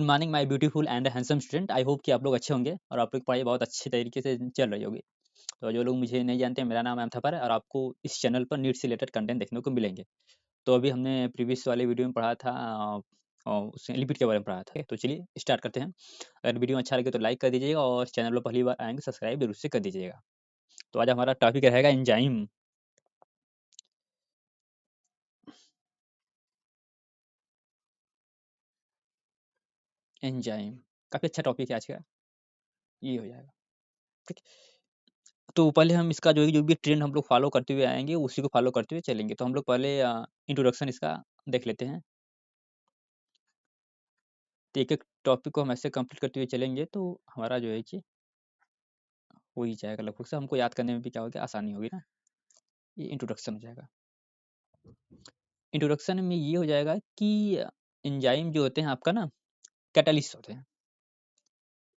Good morning my beautiful and handsome student. I hope कि आप लोग अच्छे होंगे और आप लोग की पढ़ाई बहुत अच्छे तरीके से चल रही होगी। तो जो लोग मुझे नहीं जानते, मेरा नाम अमथपर है और आपको इस चैनल पर नीट से रिलेटेड कंटेंट देखने को मिलेंगे। तो अभी हमने प्रीवियस वाले वीडियो में पढ़ा था उसमें लिपिड के बारे में पढ़ा था। तो चलिए स्टार्ट करते हैं। अगर वीडियो अच्छा लगे तो लाइक कर दीजिएगा और चैनल पर पहली बार आएंगे सब्सक्राइब जरूर से कर दीजिएगा। तो आज हमारा टॉपिक रहेगा एंजाइम। एंजाइम काफ़ी अच्छा टॉपिक है आज का। ये हो जाएगा ठीक। तो पहले हम इसका जो भी ट्रेंड हम लोग फॉलो करते हुए आएँगे, उसी को फॉलो करते हुए चलेंगे। तो हम लोग पहले इंट्रोडक्शन इसका देख लेते हैं। तो एक-एक टॉपिक को हम ऐसे कंप्लीट करते हुए चलेंगे, तो हमारा जो है कि हो ही जाएगा लगभग से। हमको याद करने में भी क्या होगा, आसानी होगी ना। ये इंट्रोडक्शन हो जाएगा। इंट्रोडक्शन में ये हो जाएगा कि एंजाइम जो होते हैं आपका ना, कैटालिस्ट होते हैं।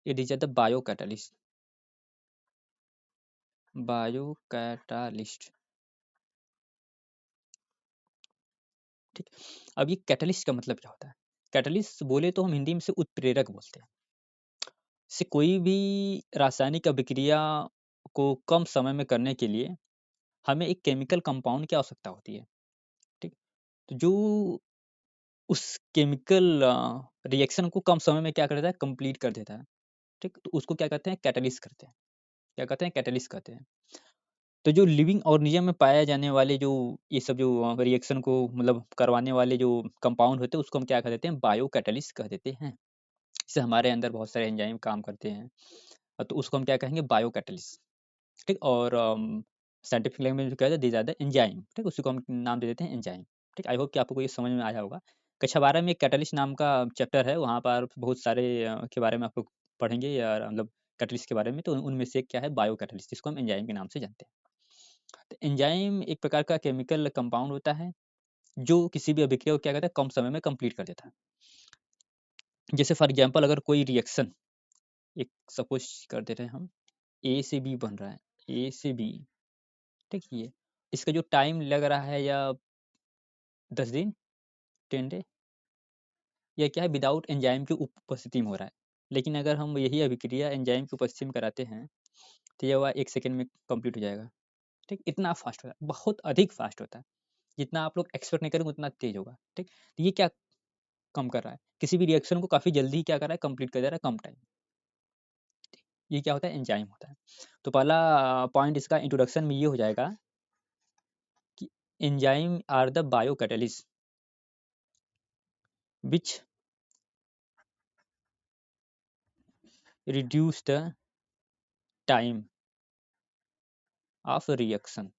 It is the bio catalyst. Bio catalyst, ठीक। अब ये कैटालिस्ट का मतलब क्या होता है? कैटालिस्ट बोले तो हम हिंदी में से उत्प्रेरक बोलते हैं। से कोई भी रासायनिक अभिक्रिया को कम समय में करने के लिए हमें एक केमिकल कंपाउंड की आवश्यकता होती है, ठीक। तो जो उस केमिकल रिएक्शन को कम समय में क्या कर देता है, कंप्लीट कर देता है, ठीक। तो उसको क्या कहते हैं, कैटालिस्ट करते हैं। क्या कहते हैं, कैटालिस्ट कहते हैं। तो जो लिविंग ऑर्गेनिज्म में पाए जाने वाले जो ये सब जो रिएक्शन को मतलब करवाने वाले जो कंपाउंड होते हैं, उसको हम क्या कह देते हैं, बायो कैटालिस्ट कह देते हैं। जैसे हमारे अंदर बहुत सारे एंजाइम काम करते हैं, तो उसको हम क्या कहेंगे, बायो कैटालिस्ट, ठीक। और साइंटिफिक लैंग्वेज में कहते हैं दीज आर द एंजाइम, ठीक। उसी को हम नाम दे देते हैं एंजाइम, ठीक। आई होप कि आपको ये समझ में आया होगा। कक्षा 12 में कैटलिस्ट नाम का चैप्टर है, वहाँ पर बहुत सारे के बारे में आप लोग पढ़ेंगे या मतलब कैटलिस्ट के बारे में। तो उनमें से एक क्या है, बायो कैटलिस्ट, जिसको हम एंजाइम के नाम से जानते हैं। तो एंजाइम एक प्रकार का केमिकल कंपाउंड होता है जो किसी भी अभिक्रिया को क्या कहता है, कम समय में कंप्लीट कर देता है। जैसे फॉर एग्जाम्पल अगर कोई रिएक्शन, एक सपोज कर देते हैं हम, ए से बी बन रहा है, ए से बी, ठीक। ये इसका जो टाइम लग रहा है या 10 दिन, 10 डे, या क्या है, विदाउट एंजाइम की उपस्थिति में हो रहा है। लेकिन अगर हम यही अभिक्रिया एंजाइम की उपस्थिति में कराते हैं, तो यह हुआ 1 सेकंड में कंप्लीट हो जाएगा, ठीक। इतना फास्ट होता है, बहुत अधिक फास्ट होता है। जितना आप लोग एक्सपेक्ट नहीं करेंगे उतना तेज होगा, ठीक। तो ये क्या कम कर रहा है, किसी भी रिएक्शन को काफ़ी जल्दी क्या कर रहा है, कंप्लीट कर दे रहा है कम टाइम। ये क्या होता है, एंजाइम होता है। तो पहला पॉइंट इसका इंट्रोडक्शन में ये हो जाएगा कि enzyme are the biocatalyst which reduce the time of reaction.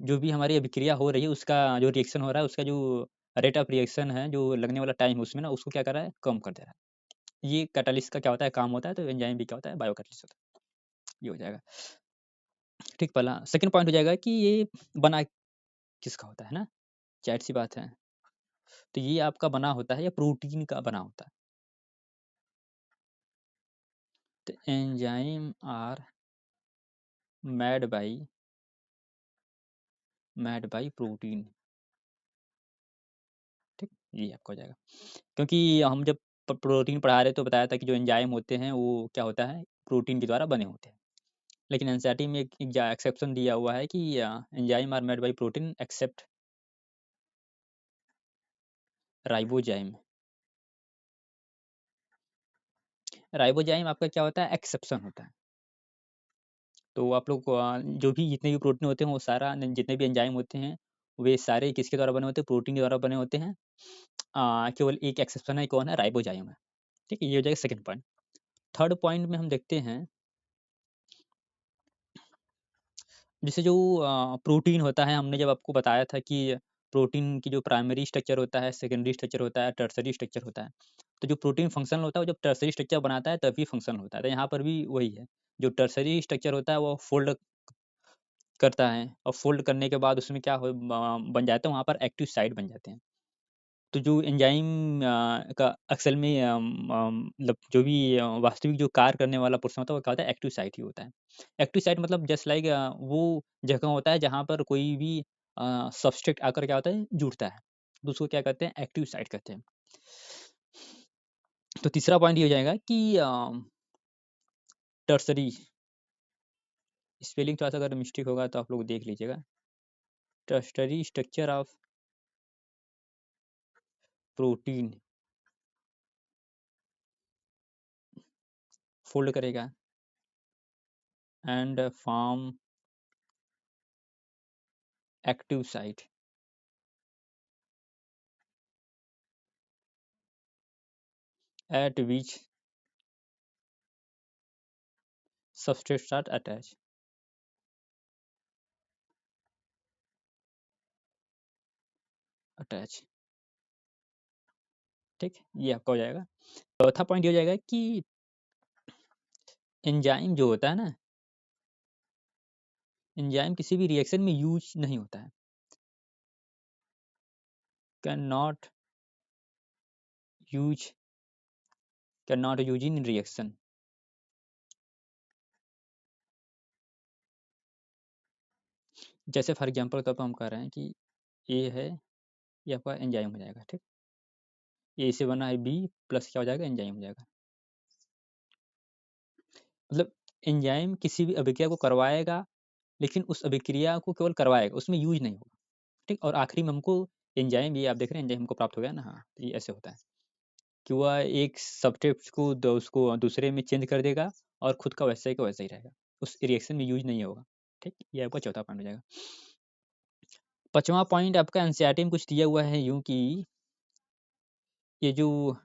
जो भी हमारी अभिक्रिया हो रही है, उसका जो रिएक्शन हो रहा है, उसका जो रेट ऑफ रिएक्शन है, जो लगने वाला टाइम है उसमें ना, उसको क्या कर रहा है, कम कर दे रहा है। ये कैटालिस्ट का क्या होता है, काम होता है। तो एंजाइम भी क्या होता है, बायो कैटालिस्ट होता है। ये हो जाएगा, ठीक। पहला सेकंड पॉइंट हो जाएगा कि ये बना किसका होता है ना, जाहिर सी बात है। तो ये आपका बना होता है या प्रोटीन का बना होता है। तो enzyme are made by protein, ठीक। ये आपका हो जाएगा, क्योंकि हम जब प्रोटीन पढ़ा रहे तो बताया था कि जो एंजाइम होते हैं वो क्या होता है, प्रोटीन के द्वारा बने होते हैं। लेकिन एनसीईआरटी में एक एक्सेप्शन दिया हुआ है कि enzyme are made by protein except ribozyme. Ribozyme आपका क्या होता है, एक्सेप्शन होता है। तो आप लोग जो भी जितने भी प्रोटीन होते हैं वो सारा जितने भी एंजाइम होते हैं, वे सारे किसके द्वारा बने होते हैं, प्रोटीन के द्वारा बने होते हैं। केवल एक एक्सेप्शन है, कौन है, राइबोजाइम है, ठीक है। ये हो जाएगा सेकंड पॉइंट। थर्ड पॉइंट में हम देखते हैं, जैसे जो प्रोटीन होता है, हमने जब आपको बताया था कि प्रोटीन की जो प्राइमरी स्ट्रक्चर होता है, सेकेंडरी स्ट्रक्चर होता है, टर्सरी स्ट्रक्चर होता है। तो जो प्रोटीन फंक्शनल होता है, वो जब टर्सरी स्ट्रक्चर बनाता है तभी फंक्शनल होता है। तो यहाँ पर भी वही है, जो टर्सरी स्ट्रक्चर होता है वो फोल्ड करता है, और फोल्ड करने के बाद उसमें क्या हो बन जाता है, वहाँ पर एक्टिव साइट बन जाते हैं। तो जो एंजाइम का असल में मतलब जो भी वास्तविक जो कार्य करने वाला पोर्शन होता है, वो क्या होता है, एक्टिव साइट ही होता है। एक्टिव साइट मतलब जस्ट लाइक वो जगह होता है जहाँ पर कोई भी सब्सट्रेट आकर क्या होता है, जुड़ता है। दूसरे को क्या कहते हैं, एक्टिव साइट कहते हैं। तो तीसरा पॉइंट ये हो जाएगा कि टर्सरी, स्पेलिंग थोड़ा सा अगर मिस्टेक होगा तो आप लोग देख लीजिएगा। Tertiary structure of protein fold करेगा and form active site at which substrate start attach। ठीक, ये आपका हो जाएगा। चौथा पॉइंट ये हो जाएगा कि एंजाइम जो होता है ना, एंजाइम किसी भी रिएक्शन में यूज नहीं होता है, can not use, can not use in reaction. जैसे फॉर एग्जांपल तब हम कह रहे हैं कि ए है, ये आपका एंजाइम हो जाएगा। ठीक, ए से बना है बी, प्लस क्या हो जाएगा, एंजाइम हो जाएगा। मतलब एंजाइम किसी भी अभिक्रिया को करवाएगा, लेकिन उस अभिक्रिया को केवल करवाएगा, उसमें यूज नहीं होगा। ठीक, और आखिरी में हमको एंजाइम, ये आप देख रहे हैं एंजाइम हमको प्राप्त हो गया ना। हाँ, तो ये ऐसे होता है कि वह एक सब्सटेंस को उसको दूसरे में चेंज कर देगा और खुद का वैसा ही का वैसा ही रहेगा, उस रिएक्शन में यूज नहीं होगा। ठीक, ये आपका चौथा पॉइंट हो जाएगा। पांचवा पॉइंट आपका एनसीईआरटी में कुछ दिया हुआ है यूं कि ये जो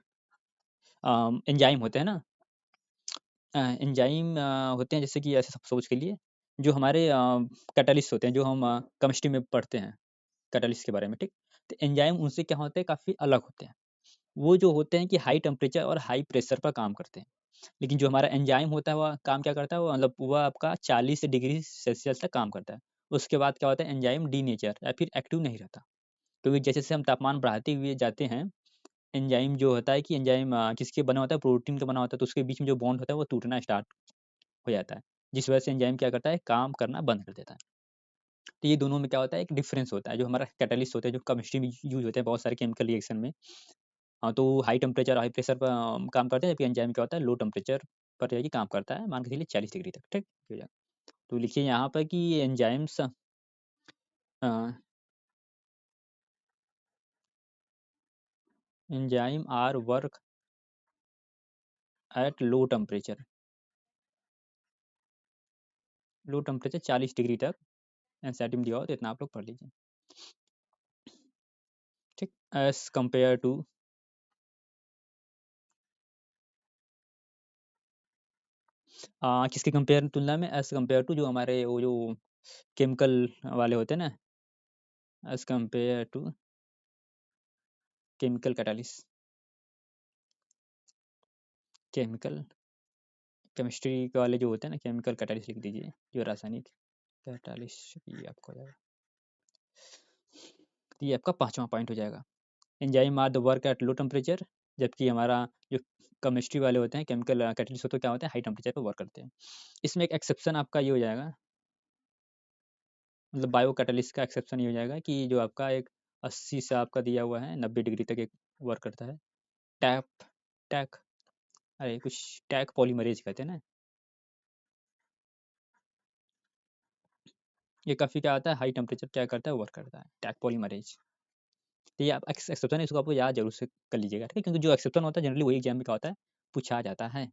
एंजाइम होते हैं ना, एंजाइम होते हैं जैसे कि ऐसे सोच के लिए, जो हमारे कैटलिस्ट होते हैं, जो हम केमिस्ट्री में पढ़ते हैं कैटलिस्ट के बारे में। ठीक, तो एंजाइम उनसे क्या होते हैं, काफ़ी अलग होते हैं। वो जो होते हैं कि हाई टेम्परेचर और हाई प्रेशर पर काम करते हैं, लेकिन जो हमारा एंजाइम होता है वह काम क्या करता है, वो मतलब वह आपका 40 डिग्री सेल्सियस तक काम करता है। उसके बाद क्या होता है, एंजाइम डीनेचर या फिर एक्टिव नहीं रहता, क्योंकि जैसे जैसे हम तापमान बढ़ाते हुए जाते हैं, एंजाइम जो होता है कि एंजाइम किसके बना होता है, प्रोटीन का बना होता है, तो उसके बीच में जो बॉन्ड होता है वो टूटना स्टार्ट हो जाता है, जिस वजह से एंजाइम क्या करता है, काम करना बंद कर देता है। तो ये दोनों में क्या होता है, एक डिफरेंस होता है। जो हमारा कैटलिस्ट होता है, जो केमिस्ट्री में यूज होते हैं बहुत सारे केमिकल रिएक्शन में, हाँ, तो हाई टेम्परेचर हाई प्रेशर पर काम करते हैं, जबकि एंजाइम क्या होता है, लो टेम्परेचर पर जाके काम करता है, मान के चलिए 40 डिग्री तक। ठीक, हो जाएगा। तो लिखिए यहाँ पर कि enzymes enzyme are work at low temperature 40 degree तक एनसीईआरटी में दिया हो, तो इतना आप लोग पढ़ लीजिए। ठीक, एज कंपेयर टू किसके कंपेयर तुलना में, एज कंपेयर टू जो हमारे वो जो केमिकल वाले होते हैं ना, as compare to chemical catalyst, chemical chemistry वाले जो होते हैं ना, केमिकल कैटालिस्ट लिख दीजिए, जो रासायनिक कैटालिस्ट, ये आपको हो जाएगा। तो ये आपका पांचवा पॉइंट हो जाएगा। Enzyme are the work at low temperature, जबकि हमारा जो केमिस्ट्री वाले होते हैं, केमिकल कैटालिस्ट होते हैं, क्या होते हैं, हाई टेम्परेचर पर वर्क करते हैं। इसमें एक एक्सेप्शन आपका ये हो जाएगा, मतलब बायो कैटालिस्ट का एक्सेप्शन ये हो जाएगा कि जो आपका एक 80 से आपका दिया हुआ है 90 डिग्री तक एक वर्क करता है। टैप टैक अरे कुछ टैक पॉलीमरेज कहते हैं ना, ये काफ़ी क्या आता है, हाई टेम्परेचर क्या करता है, वर्क करता है, टैक पॉलीमरेज। तो ये आप एक्सेप्शन है, इसको आपको याद जरूर से कर लीजिएगा। ठीक है, क्योंकि जो एक्सेप्शन होता है जनरली वही एग्जाम में क्या होता है, पूछा जाता है।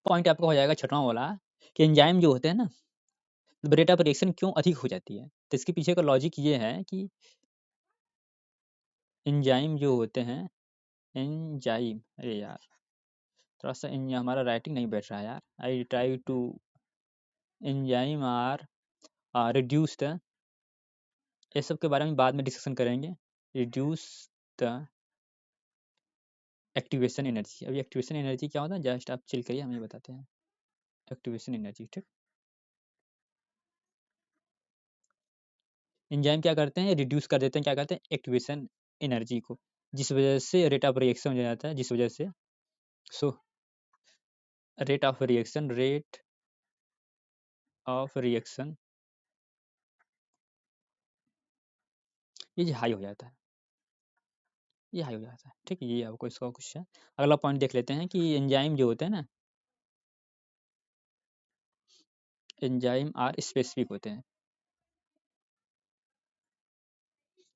पॉइंट आपका हो जाएगा छठवां वाला, कि एंजाइम जो होते हैं ना, रेट ऑफ रिएक्शन क्यों अधिक हो जाती है। तो इसके पीछे का लॉजिक ये है कि एंजाइम जो होते हैं, एंजाइम, अरे यार थोड़ा सा हमारा राइटिंग नहीं बैठ रहा है यार, I try to, enzyme are reduce the, ये सब के बारे में बाद में डिस्कशन करेंगे। Reduce the activation energy. अभी एक्टिवेशन एनर्जी क्या होता है, जस्ट आप चिल करिए, हम ये बताते हैं। एक्टिवेशन एनर्जी, ठीक, एंजाइम क्या करते हैं, रिड्यूस कर देते हैं, क्या करते हैं, एक्टिवेशन एनर्जी को, जिस वजह से रेट ऑफ रिएक्शन हो जाता है, जिस वजह से, सो रेट ऑफ रिएक्शन ये हाई हो जाता है। ये हाई हो जाता है। ठीक है, ये आपको इसका क्वेश्चन। अगला पॉइंट देख लेते हैं कि एंजाइम जो होते हैं ना, एंजाइम आर स्पेसिफिक होते हैं।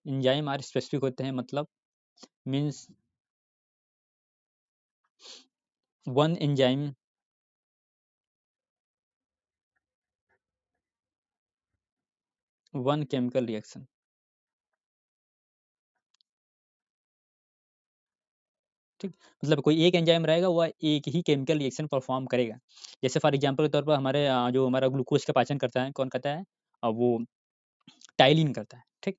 एंजाइम आर स्पेसिफिक होते हैं मतलब means one enzyme one chemical reaction. ठीक, मतलब कोई एक एंजाइम रहेगा वह एक ही केमिकल रिएक्शन परफॉर्म करेगा। जैसे फॉर एग्जांपल के तौर पर हमारे जो हमारा ग्लूकोज का पाचन करता है, कौन करता है? वो टाइलिन करता है। ठीक,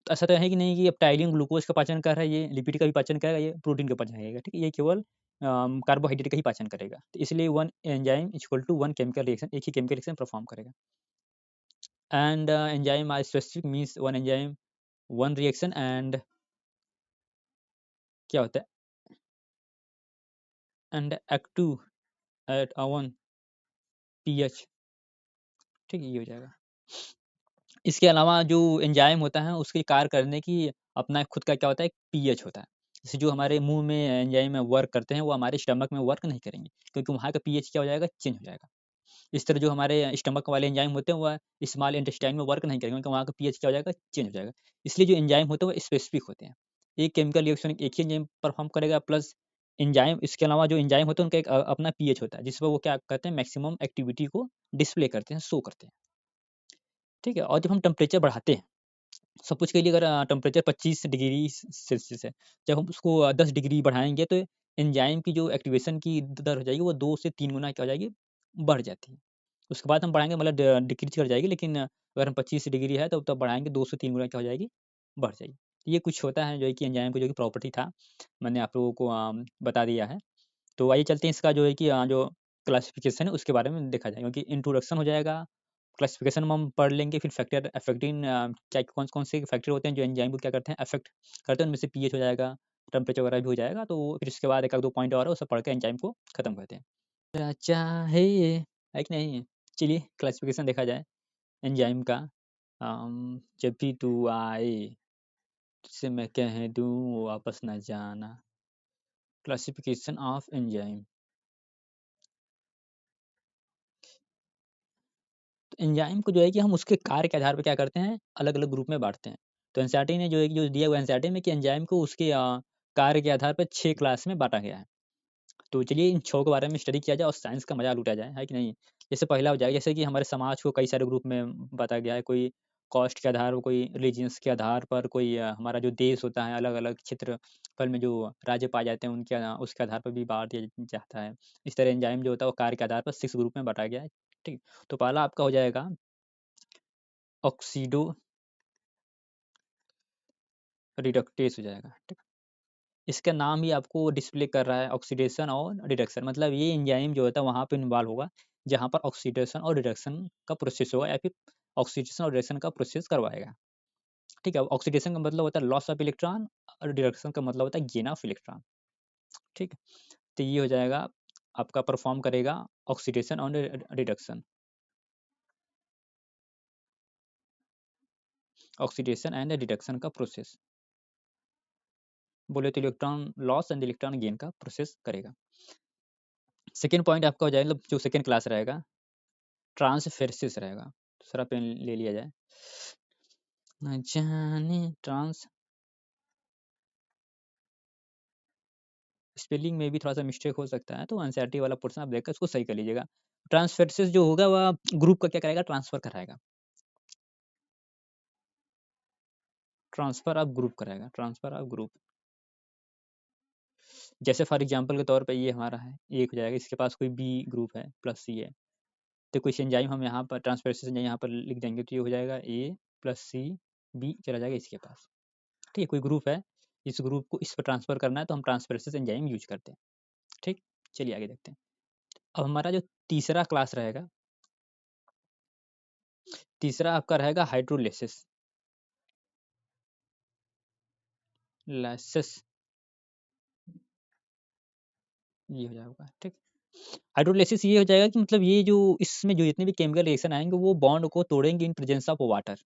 तो ऐसा तो है कि नहीं कि अब टाइलिन ग्लूकोज का पाचन कर रहा है, ये लिपिड का भी पाचन करेगा, ये प्रोटीन का पाचन करेगा। ठीक है, ये केवल कार्बोहाइड्रेट का ही पाचन करेगा। तो इसलिए one enzyme equal to one chemical reaction, एक ही केमिकल रिएक्शन परफॉर्म करेगा। And enzyme are specific means one enzyme one reaction and क्या होता है, and active at one pH. ठीक है, ये हो जाएगा। इसके अलावा जो एंजाइम होता है उसके कार्य करने की अपना खुद का क्या होता है, एक पीएच होता है। जैसे जो हमारे मुंह में एंजाइम वर्क करते हैं वो हमारे स्टमक में वर्क नहीं करेंगे, क्योंकि वहाँ का पीएच क्या हो जाएगा, चेंज हो जाएगा। इस तरह जो हमारे स्टमक वाले एंजाइम होते हैं वह स्मॉल इंटेस्टाइन में वर्क नहीं करेंगे, क्योंकि वहाँ का पीएच क्या हो जाएगा, चेंज हो जाएगा। इसलिए जो एंजाइम होते हैं वो स्पेसिफिक होते हैं। एक केमिकल रिएक्शन एक ही एंजाइम परफॉर्म करेगा, प्लस एंजाइम इसके अलावा जो एंजाइम होते हैं उनका एक अपना पीएच होता है, जिस पर वो क्या करते हैं, मैक्सिमम एक्टिविटी को डिस्प्ले करते हैं, शो करते हैं। ठीक है, और जब हम टेम्परेचर बढ़ाते हैं, सपोज के लिए अगर टेम्परेचर 25 डिग्री सेल्सियस है, जब हम उसको 10 डिग्री बढ़ाएंगे तो एंजाइम की जो एक्टिवेशन की दर हो जाएगी वो 2 से 3 गुना क्या हो जाएगी, बढ़ जाती है। उसके बाद हम बढ़ाएंगे मतलब डिक्रीज कर जाएगी, लेकिन अगर हम 25 डिग्री है तो तब बढ़ाएंगे 2 से 3 गुना क्या हो जाएगी, बढ़ जाएगी। ये कुछ होता है जो है कि एंजाइम को जो कि प्रॉपर्टी था, मैंने आप लोगों को बता दिया है। तो आइए चलते हैं इसका जो है कि जो क्लासिफिकेशन है उसके बारे में देखा जाएगा, क्योंकि इंट्रोडक्शन हो जाएगा, क्लासिफिकेशन में हम पढ़ लेंगे, फिर फैक्टर अफेक्टिंग क्या कौन-कौन से फैक्टर होते हैं जो एंजाइम को क्या करते हैं, अफेक्ट करते हैं, उनमें से पीएच हो जाएगा, टेम्परेचर वगैरह भी हो जाएगा। तो फिर इसके बाद 1 आध 2 पॉइंट और है, वो सब पढ़ के एंजाइम को खत्म करते हैं। तेरा चाहे है कि नहीं? चलिए क्लासिफिकेशन देखा जाए एंजाइम का। जब भी तू आए, तुझसे मैं कह दूँ वापस ना जाना। Classification of enzyme. तो एंजाइम को जो है कि हम उसके कार्य के आधार पर क्या करते हैं, अलग-अलग ग्रुप में बाँटते हैं। तो एनसीईआरटी ने जो है कि जो दिया हुआ है एनसीईआरटी में कि एंजाइम को उसके कार्य के आधार पर 6 क्लास में बाँटा गया है। तो चलिए इन 6 के बारे में स्टडी किया जाए और साइंस का मज़ा लूटा जाए, है कि नहीं? जैसे पहला हो जाएगा, जैसे कि हमारे समाज को कई सारे ग्रुप में बाँटा गया है, कोई कास्ट के आधार पर, कोई रिलीजियंस के आधार पर, कोई हमारा जो देश होता है, अलग-अलग क्षेत्रफल में जो राज्य पाए जाते हैं उनके उसके आधार पर भी बाँट दिया जाता है। इस तरह एंजाइम जो होता है वो कार्य के आधार पर 6 ग्रुप में बाँटा गया है। ठीक, तो पहला आपका हो जाएगा ऑक्सीडो रिडक्टेस हो जाएगा। ठीक, इसका नाम ही आपको डिस्प्ले कर रहा है, ऑक्सीडेशन और रिडक्शन, मतलब ये एंजाइम जो होता है वहाँ पे इन्वॉल्व होगा जहाँ पर ऑक्सीडेशन और रिडक्शन का प्रोसेस होगा, या फिर ऑक्सीडेशन और रिडक्शन का प्रोसेस करवाएगा। ठीक है, ऑक्सीडेशन का मतलब होता है लॉस ऑफ इलेक्ट्रॉन और रिडक्शन का मतलब होता है गेन ऑफ इलेक्ट्रॉन। ठीक है, तो ये हो जाएगा आपका परफॉर्म करेगा ऑक्सीडेशन और रिडक्शन, ऑक्सीडेशन एंड रिडक्शन का प्रोसेस। बोले तो electron loss and electron gain का प्रोसेस करेगा। सेकंड पॉइंट आपका हो जाएगा, मतलब जो सेकंड क्लास रहेगा, ट्रांसफेरेसिस रहेगा। दूसरा पेन ले लिया जाए। न जाने ट्रांस, स्पेलिंग में भी थोड़ा सा मिस्टेक हो सकता है, तो एनसीईआरटी वाला पोर्शन आप देखकर उसको सही कर लीजिएगा। ट्रांसफेरेसिस जो होगा वह ग्रुप का क्या कराएगा, ट्रांसफर कराएगा। ट्रांसफर ऑफ ग्रुप कराएगा, ट्रांसफर ऑफ ग्रुप। जैसे फॉर एग्जांपल के तौर पे ये हमारा है, एक हो जाएगा, इसके पास कोई बी ग्रुप है प्लस सी है, तो कुछ एंजाइम हम यहाँ पर ट्रांसफेरेसिस एंजाइम यहाँ पर लिख देंगे, तो ये हो जाएगा ए प्लस सी, बी चला जाएगा इसके पास। ठीक है, कोई ग्रुप है, इस ग्रुप को इस पर ट्रांसफर करना है तो हम ट्रांसफेरेसिस एंजाइम यूज करते हैं। ठीक, चलिए आगे देखते हैं। अब हमारा जो तीसरा क्लास रहेगा, तीसरा आपका रहेगा हाइड्रोलिसिस। लाइसिस, ये हो जाएगा। ठीक, हाइड्रोलिसिस ये हो जाएगा कि मतलब ये जो इसमें जो जितने भी केमिकल रिएक्शन आएंगे वो बॉन्ड को तोड़ेंगे इन प्रेजेंस ऑफ वाटर।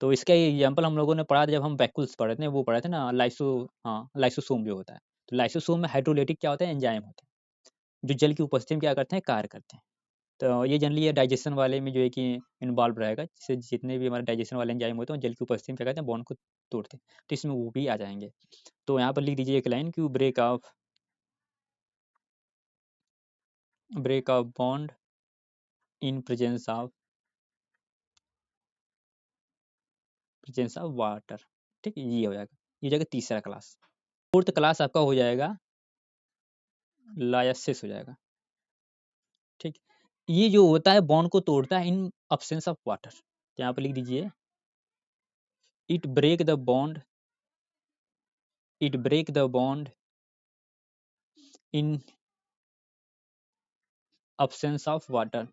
तो इसका एग्जांपल हम लोगों ने पढ़ा था जब हम वैक्यूल्स पढ़े थे, वो पढ़े थे ना, लाइसोसोम जो होता है। तो लाइसोसोम में हाइड्रोलाइटिक क्या होता है, एंजाइम होते हैं, जो जल की उपस्थिति में क्या करते हैं, कार्य करते हैं। तो ये जनरली ये डाइजेशन वाले में जो है कि इन्वॉल्व रहेगा, जिससे जितने भी हमारे डाइजेशन वाले एंजाइम होते हैं, वो जल की उपस्थिति में क्या कहते हैं, बॉन्ड को तोड़ते हैं। तो इसमें वो भी आ जाएँगे। तो यहाँ पर लिख दीजिए एक लाइन कि break of bond in presence of water. ठीक है, ये हो जाएगा। ये हो जाएगा तीसरा क्लास। फोर्थ क्लास आपका हो जाएगा लायसिस हो जाएगा। ठीक, ये जो होता है बॉन्ड को तोड़ता है इन अब्सेंस ऑफ वाटर। तो यहाँ पर लिख दीजिए it break the bond it break the bond in absence of water.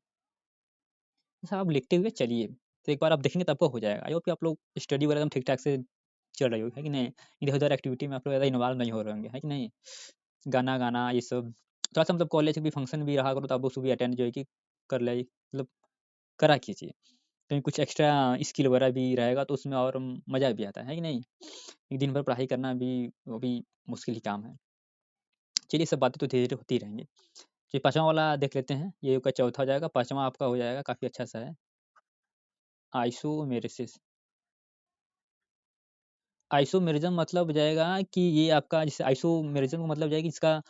ऐसा आप लिखते हुए चलिए, तो एक बार आप देखेंगे तो आपको हो जाएगा। आई होप कि आप लोग स्टडी वगैरह एकदम ठीक ठाक से चल रही हो, है कि नहीं? इधर उधर एक्टिविटी में आप लोग ज़्यादा इन्वॉल्व नहीं हो रहे होंगे, है कि नहीं? गाना गाना ये सब थोड़ा सा मतलब कॉलेज भी फंक्शन भी रहा करो तो आप उसको भी अटेंड जो है कि कर ले, मतलब करा कीजिए। कहीं कुछ एक्स्ट्रा स्किल वगैरह भी रहेगा तो उसमें और मज़ा भी आता है कि नहीं? एक दिन भर पढ़ाई करना भी वो भी मुश्किल ही काम है। चलिए सब बातें तो धीरे-धीरे होती रहेंगी। चलिए 5वां वाला देख लेते हैं, ये आपका चौथा हो जाएगा, 5वां आपका हो जाएगा काफ़ी अच्छा सा है, आइसोमेरेसिस। आइसोमेरिज्म मतलब हो जाएगा कि ये आपका जैसे आइसोमेरिज्म का मतलब जाएगा कि इसका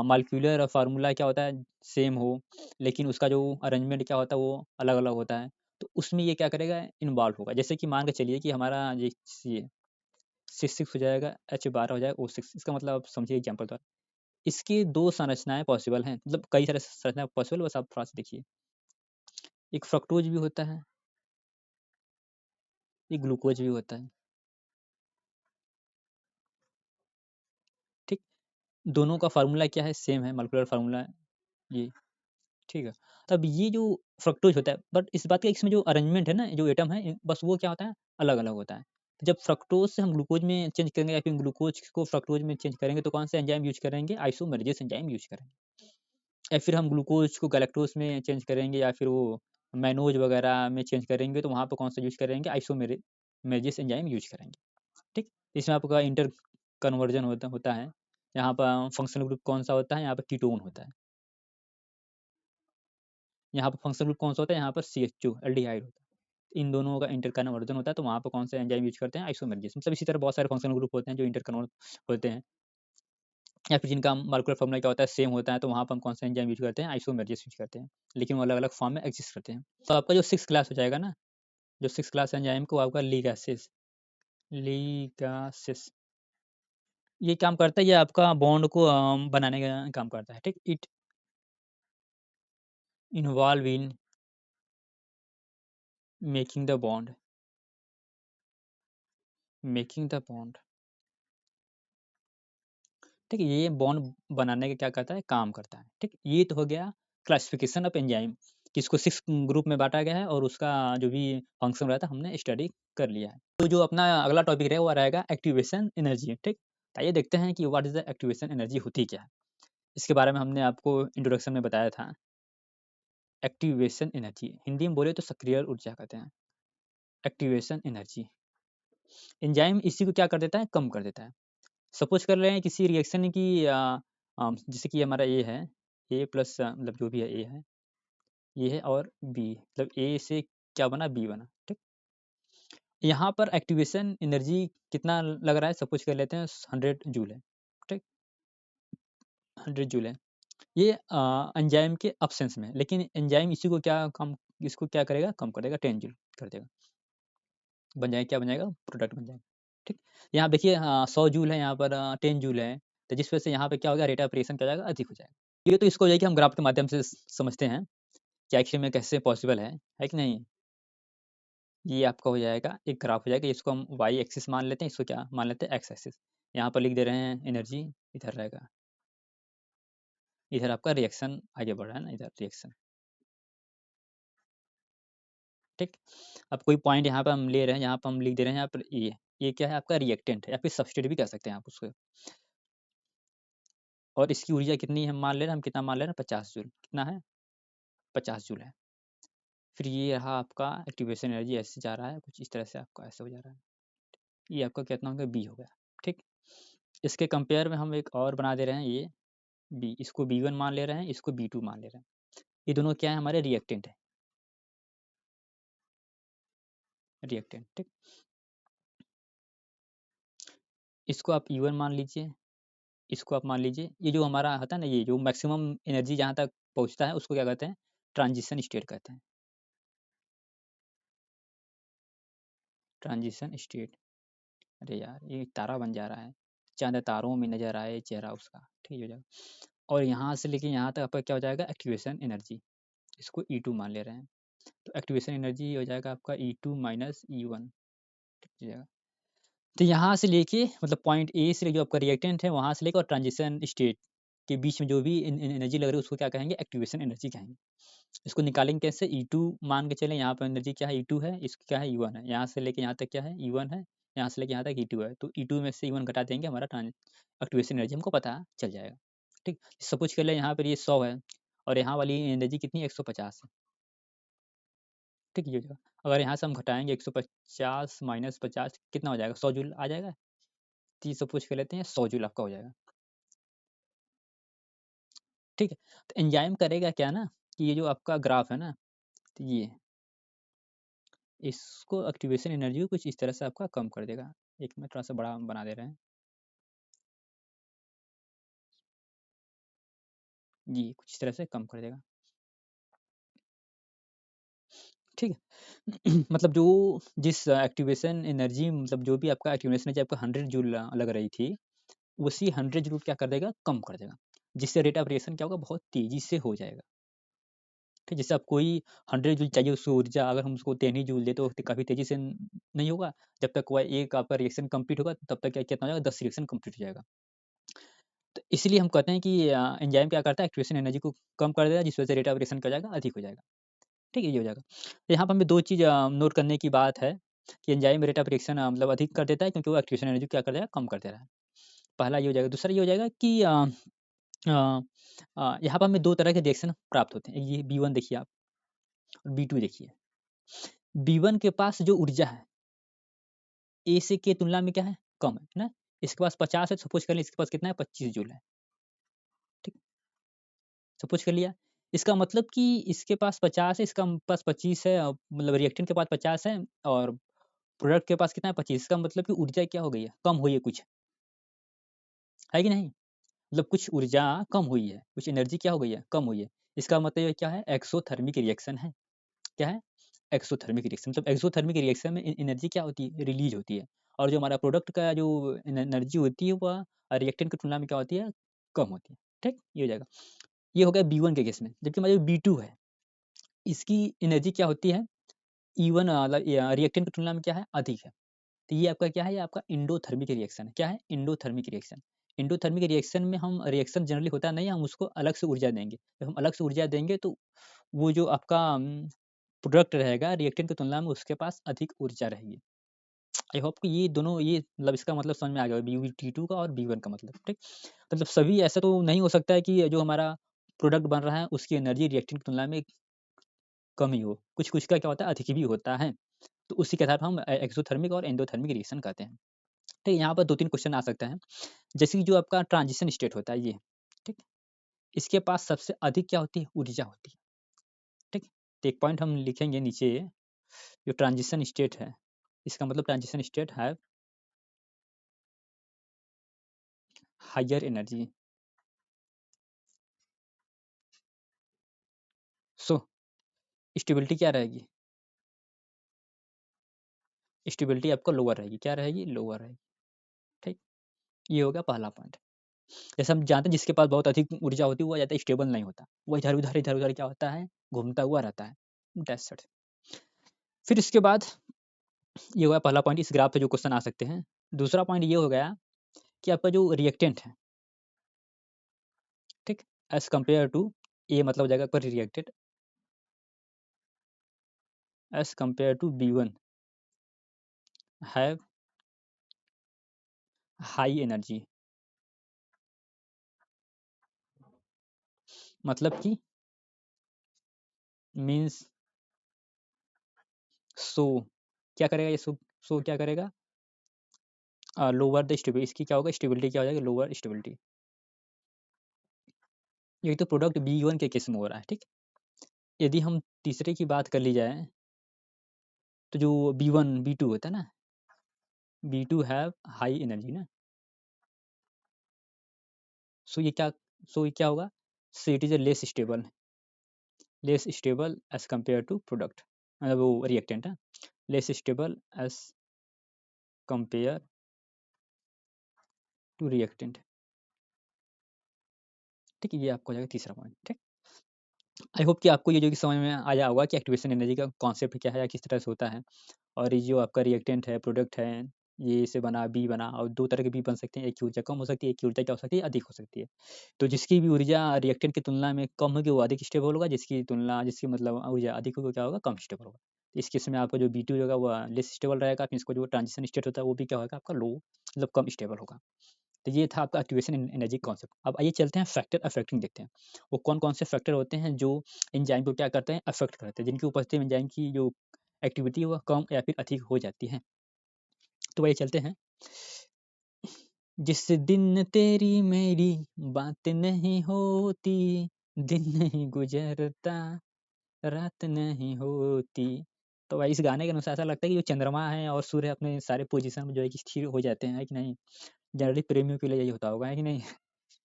मॉलिक्यूलर फार्मूला क्या होता है, सेम हो, लेकिन उसका जो अरेंजमेंट क्या होता है वो अलग-अलग होता है। तो उसमें ये क्या करेगा, इन्वॉल्व होगा। जैसे कि मान के चलिए कि हमारा ये C6 हो जाएगा, H12 हो जाएगा, O6। इसका मतलब आप समझिए एग्जांपल द्वारा। इसकी 2 संरचनाएँ पॉसिबल हैं, मतलब कई सारे संरचना पॉसिबल, बस आप थोड़ा-सा देखिए। एक फ्रक्टोज भी होता है, एक ग्लूकोज भी होता है, ठीक? दोनों का फार्मूला क्या है, सेम है, मॉलिक्यूलर फार्मूला ये, ठीक है। तब ये जो फ्रक्टोज होता है, बट इस बात का इसमें जो अरेंजमेंट है ना, जो एटम है बस वो क्या होता है, अलग-अलग होता है। तो जब फ्रक्टोज से हम ग्लूकोज में चेंज करेंगे या फिर ग्लूकोज को फ्रक्टोज में चेंज करेंगे तो कौन सा एंजाइम यूज़ करेंगे, आइसोमेरेज़ एंजाइम यूज़ करेंगे। या फिर हम ग्लूकोज को गैलेक्टोज में चेंज करेंगे या फिर वो मैनोज वगैरह में चेंज करेंगे तो वहाँ पे कौन सा यूज़ करेंगे, मेरेज़ एंजाइम यूज़ करेंगे। ठीक? इसमें आपका इंटर कन्वर्जन होता होता है। यहाँ पर फंक्शनल ग्रुप कौन सा होता है, यहाँ पर कीटोन होता है। यहाँ पर फंक्शनल ग्रुप कौन सा होता है, यहाँ पर CH2 एल्डिहाइड होता है। इन दोनों का इंटर कन्वर्जन होता है तो वहाँ पर कौन सा एंजाइम यूज़ करते हैं, आइसोमेरेज़। मतलब इसी तरह बहुत सारे फंक्शनल ग्रुप होते हैं जो इंटर कन्वर्ट होते हैं या फिर जिनका मॉलिक्यूलर फॉर्मूला क्या होता है, सेम होता है, तो वहाँ पर हम कौन सा एंजाइम यूज़ करते हैं, आइसोमेरेज़ यूज़ करते हैं। लेकिन वो अलग-अलग फॉर्म में एक्सिस्ट करते हैं। तो आपका जो 6th क्लास हो जाएगा ना, जो 6th क्लास एंजाइम को आपका लिगैसेस लिगासेस ये काम करता है, ये आपका बॉन्ड को बनाने का काम करता है, ठीक? It involve in making the bond making the bond ठीक है, ये बॉन्ड बनाने का क्या करता है, काम करता है, ठीक? ये तो हो गया क्लासिफिकेशन ऑफ एंजाइम, किसको 6 ग्रुप में बाँटा गया है और उसका जो भी फंक्शन रहता है हमने स्टडी कर लिया है। तो जो अपना अगला टॉपिक रहेगा वो रहेगा एक्टिवेशन एनर्जी, ठीक? आइए देखते हैं कि what is the activation energy, होती क्या है? इसके बारे में हमने आपको इंट्रोडक्शन में बताया था। एक्टिवेशन एनर्जी हिंदी में बोले तो सक्रिय ऊर्जा कहते हैं। एक्टिवेशन एनर्जी, एंजाइम इसी को क्या कर देता है, कम कर देता है। सपोज कर रहे हैं किसी रिएक्शन की जैसे कि हमारा ए है, ए प्लस मतलब जो भी है ए है, ये है और बी, मतलब ए से क्या बना, बी बना, ठीक? यहाँ पर एक्टिवेशन एनर्जी कितना लग रहा है, सपोज कर लेते हैं 100 जूल है, ठीक? 100 जूल है। ये एंजाइम के अब्सेंस में, लेकिन एंजाइम इसी को क्या कम, इसको क्या करेगा, कम कर देगा, 10 जूल कर देगा। बन जाएगा, क्या बन जाएगा, प्रोडक्ट बन जाएगा, ठीक? यहाँ देखिए 100 जूल है, यहाँ पर 10 जूल है, तो जिस वजह से यहाँ पे क्या होगा, रेट ऑफ रिएक्शन क्या हो जाएगा, अधिक हो जाएगा। ये तो इसको जो है कि हम ग्राफ के माध्यम से समझते हैं कि एक्चुअली में कैसे पॉसिबल है कि नहीं? ये आपका हो जाएगा, एक ग्राफ हो जाएगा, इसको हम वाई एक्सिस मान लेते हैं, इसको क्या मान लेते हैं, एक्स एक्सिस। यहाँ पर लिख दे रहे हैं एनर्जी, इधर रहेगा, इधर आपका रिएक्शन आगे बढ़ रहा है ना, इधर रिएक्शन, ठीक? अब कोई पॉइंट यहाँ पे हम ले रहे हैं, यहाँ पे हम लिख दे रहे हैं, यहाँ पर ये क्या है, आपका रिएक्टेंट है या फिर सब्सट्रेट भी कह सकते हैं आप उसको। और इसकी ऊर्जा कितनी हम मान ले रहे हैं, हम कितना मान ले रहे हैं, 50 जूल, कितना है, 50 जूल है। फिर ये रहा आपका एक्टिवेशन एनर्जी, ऐसे जा रहा है कुछ इस तरह से, आपका ऐसे हो जा रहा है। ये आपका कितना हो गया, बी हो गया। ठीक, इसके कंपेयर में हम एक और बना दे रहे हैं, ये बी, इसको बी वन मान ले रहे हैं, इसको बी टू मान ले रहे हैं। ये दोनों क्या है, हमारे रिएक्टेंट है, रिएक्टेंट। ठीक, इसको आप ई वन मान लीजिए, इसको आप मान लीजिए। ये जो हमारा होता है ना, ये जो मैक्सिमम एनर्जी जहाँ तक पहुँचता है उसको क्या कहते हैं, ट्रांजिशन स्टेट कहते हैं, ट्रांजिशन स्टेट। अरे यार, ये तारा बन जा रहा है, चांद तारों में नजर आए चेहरा उसका, ठीक हो जाएगा। और यहाँ से लेके यहाँ तक आपका क्या हो जाएगा, एक्टिवेशन एनर्जी, इसको ई टू मान ले रहे हैं। तो एक्टिवेशन एनर्जी हो जाएगा आपका ई टू माइनस ई वन, ठीक हो जाएगा। तो यहाँ से लेके मतलब पॉइंट ए से जो आपका रिएक्टेंट है वहाँ से लेकर और ट्रांजिशन स्टेट के बीच में जो भी एनर्जी लग रही है उसको क्या कहेंगे, एक्टिवेशन एनर्जी कहेंगे। इसको निकालेंगे कैसे, ई टू मान के चलें, यहाँ पर एनर्जी क्या है, ई टू है, इसको क्या है, ई वन है, यहाँ से लेके यहाँ तक क्या है, ई वन है, यहाँ से लेके यहाँ तक ई टू है। तो ई टू में से ई वन घटा देंगे, हमारा एक्टिवेशन एनर्जी हमको पता चल जाएगा। ठीक, सपोज कर ले यहाँ पर ये 100 है और यहाँ वाली एनर्जी कितनी है, 150 है। ठीक, ये हो जाएगा। अगर यहाँ से हम घटाएंगे 150 माइनस 50 कितना हो जाएगा, 100 जूल आ जाएगा। तो ये सपोज कर लेते हैं 100 जूल आपका हो जाएगा। ठीक है, तो एंजाइम करेगा क्या ना, कि ये जो आपका ग्राफ है ना, तो ये इसको एक्टिवेशन एनर्जी को कुछ इस तरह से आपका कम कर देगा। एक में थोड़ा सा बड़ा बना दे रहे हैं, ये कुछ इस तरह से कम कर देगा। ठीक है मतलब जो जिस एक्टिवेशन एनर्जी, मतलब जो भी आपका एक्टिवेशन एनर्जी आपका 100 जूल लग रही थी, उसी 100 जूल क्या कर देगा, कम कर देगा, जिससे रेट ऑफ रिएक्शन क्या होगा, बहुत तेजी से हो जाएगा। ठीक, जैसे आप कोई 100 जूल चाहिए उसको ऊर्जा, अगर हम उसको 10 ही जूल दे तो काफ़ी तेज़ी से नहीं होगा। जब तक वह एक आपका रिएक्शन कंप्लीट होगा तब तक क्या कितना हो जाएगा, 10 रिएक्शन कंप्लीट हो जाएगा। तो इसीलिए हम कहते हैं कि एंजाइम क्या करता है, एक्टिवेशन एनर्जी को कम कर देगा, जिस वजह से रेट ऑफ रिएक्शन क्या हो जाएगा, अधिक हो जाएगा। ठीक है, ये हो जाएगा। तो यहाँ पर हमें 2 चीज़ नोट करने की बात है कि एंजाइम रेट ऑफ रिएक्शन मतलब अधिक कर देता है, क्योंकि वो एक्टिवेशन एनर्जी क्या कर देगा, कम कर दे रहा है। पहला ये हो जाएगा। दूसरा ये हो जाएगा कि यहाँ पर हमें 2 तरह के रिएक्शन प्राप्त होते हैं। ये बी1 देखिए आप, और बी2 देखिए। बी1 के पास जो ऊर्जा है, ए से के तुलना में क्या है, कम है ना? इसके पास 50 है, सपोज़ कर लें इसके पास कितना है, 25 जूल है। ठीक, सपोज़ कर लिया। इसका मतलब कि इसके पास 50 है, इसका पास 25 है, मतलब रिएक्टेंट के पास 50 है और प्रोडक्ट के पास कितना है, 25। इसका मतलब कि ऊर्जा क्या हो गई है, कम हुई है कुछ, है कि नहीं? मतलब कुछ ऊर्जा कम हुई है, कुछ एनर्जी क्या हो गई है, कम हुई है। इसका मतलब ये क्या है, एक्सोथर्मिक रिएक्शन है। क्या है? Exothermic reaction. मतलब एक्सोथर्मिक रिएक्शन में एनर्जी क्या होती है, रिलीज होती है। और जो हमारा प्रोडक्ट का जो एनर्जी होती है वह रिएक्टेंट की तुलना में क्या होती है, कम होती है। ठीक, ये हो जाएगा। ये हो गया बी वन के केस में। जबकि हमारा बी टू है, इसकी एनर्जी क्या होती है, ई वन रिएक्टेंट की तुलना में क्या है, अधिक है। तो ये आपका क्या है, ये आपका इंडोथर्मिक रिएक्शन है। क्या है, इंडोथर्मिक रिएक्शन। इंडोथर्मिक रिएक्शन में हम रिएक्शन जनरली होता नहीं है, हम उसको अलग से ऊर्जा देंगे। जब हम अलग से ऊर्जा देंगे तो वो जो आपका प्रोडक्ट रहेगा रिएक्टेंट की तुलना में उसके पास अधिक ऊर्जा रहेगी। आई होप कि ये दोनों, ये मतलब इसका मतलब समझ में आ गया, बी टी टू का और बी वन का मतलब। ठीक, मतलब सभी ऐसा तो नहीं हो सकता है कि जो हमारा प्रोडक्ट बन रहा है उसकी एनर्जी रिएक्टेंट की तुलना में कम ही हो, कुछ कुछ का क्या होता है, अधिक भी होता है। तो उसी के आधार पर हम एक्सोथर्मिक और एंडोथर्मिक रिएक्शन कहते हैं। ठीक, यहाँ पर 2-3 क्वेश्चन आ सकते हैं। जैसे कि जो आपका ट्रांजिशन स्टेट होता है ये, ठीक? इसके पास सबसे अधिक क्या होती है? ऊर्जा होती है, ठीक? तो एक पॉइंट हम लिखेंगे नीचे, जो ट्रांजिशन स्टेट है, इसका मतलब transition state have higher energy. So stability क्या रहेगी? स्टेबिलिटी आपका लोअर रहेगी। क्या रहेगी? लोअर रहेगी, ठीक? ये हो गया पहला पॉइंट। जैसे हम जानते हैं जिसके पास बहुत अधिक ऊर्जा होती है वो ज़्यादा स्टेबल नहीं होता। वो इधर-उधर, इधर-उधर क्या होता है? घूमता हुआ रहता है। That's it. फिर इसके बाद ये हुआ पहला पॉइंट, इस ग्राफ पे जो क्वेश्चन आ सकते हैं। दूसरा पॉइंट ये हो गया कि आपका जो रिएक्टेंट है, ठीक? एज़ कंपेयर टू, ए मतलब हो जाएगा आपका reacted, as compare to B one have high energy. मतलब कि मीन्स सो क्या करेगा ये, सो क्या करेगा, लोअर द स्टेबिलिटी, इसकी क्या होगा, स्टेबिलिटी क्या हो जाएगी, लोअर स्टेबिलिटी। ये तो प्रोडक्ट B1 के केस में हो रहा है, ठीक। यदि हम तीसरे की बात कर ली जाए, तो जो B1 B2 होता है ना, B2 हैव हाई एनर्जी ना, सो ये क्या, सो ये क्या होगा, so it is a less stable as compare to product, मतलब वो रिएक्टेंट है, less stable as compare to reactant, ठीक है। ये आपको हो जाएगा तीसरा पॉइंट, ठीक। आई होप कि आपको ये जो कि समझ में आया होगा कि एक्टिवेशन एनर्जी का कॉन्सेप्ट क्या है या किस तरह से होता है। और ये जो आपका रिएक्टेंट है, प्रोडक्ट है, ये से बना बी बना, और दो तरह के बी बन सकते हैं, एक की ऊर्जा कम हो सकती है, एक की ऊर्जा क्या हो सकती है, अधिक हो सकती है। तो जिसकी भी ऊर्जा रिएक्टेंट की तुलना में कम होगी वो अधिक स्टेबल होगा, जिसकी मतलब ऊर्जा अधिक होगी वो क्या होगा, कम स्टेबल होगा। तो इस केस में आपका जो B2 होगा वो लेस स्टेबल रहेगा, फिर इसको जो ट्रांजिशन स्टेट होता है वो भी क्या होगा आपका, लो मतलब कम स्टेबल होगा। तो ये था आपका एक्टिवेशन एनर्जी कॉन्सेप्ट। अब आइए चलते हैं फैक्टर अफेक्टिंग देखते हैं। वो कौन-कौन से फैक्टर होते हैं जो एंजाइम को क्या करते हैं, अफेक्ट करते हैं, जिनकी उपस्थिति में एंजाइम की जो एक्टिविटी है वह कम या फिर अधिक हो जाती है। तो आइए चलते हैं। जिस दिन तेरी मेरी बात नहीं होती, दिन नहीं गुजरता, रात नहीं होती। तो भाई इस गाने के अनुसार ऐसा लगता है कि जो चंद्रमा है और सूर्य अपने सारे पोजीशन में जो है कि स्थिर हो जाते हैं, है कि नहीं? जनरली प्रेमियों के लिए यही होता होगा, है कि नहीं?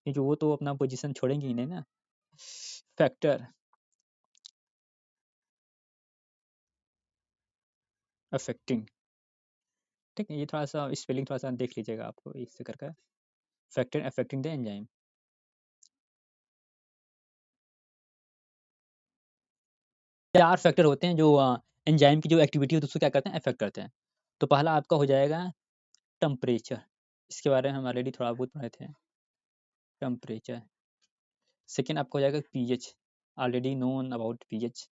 क्योंकि वो तो अपना पोजीशन छोड़ेंगे ही नहीं ना। फैक्टर अफेक्टिंग, ठीक है, ये थोड़ा-सा स्पेलिंग थोड़ा-सा देख लीजिएगा आपको इससे करके। Factor affecting the enzyme. 4 factor होते हैं जो एंजाइम की जो एक्टिविटी होती है उसको क्या करते हैं, अफेक्ट करते हैं। तो पहला आपका हो जाएगा टेम्परेचर, इसके बारे में हम ऑलरेडी थोड़ा बहुत पढ़े थे, टेम्परेचर। सेकंड आपका हो जाएगा pH, already known about pH.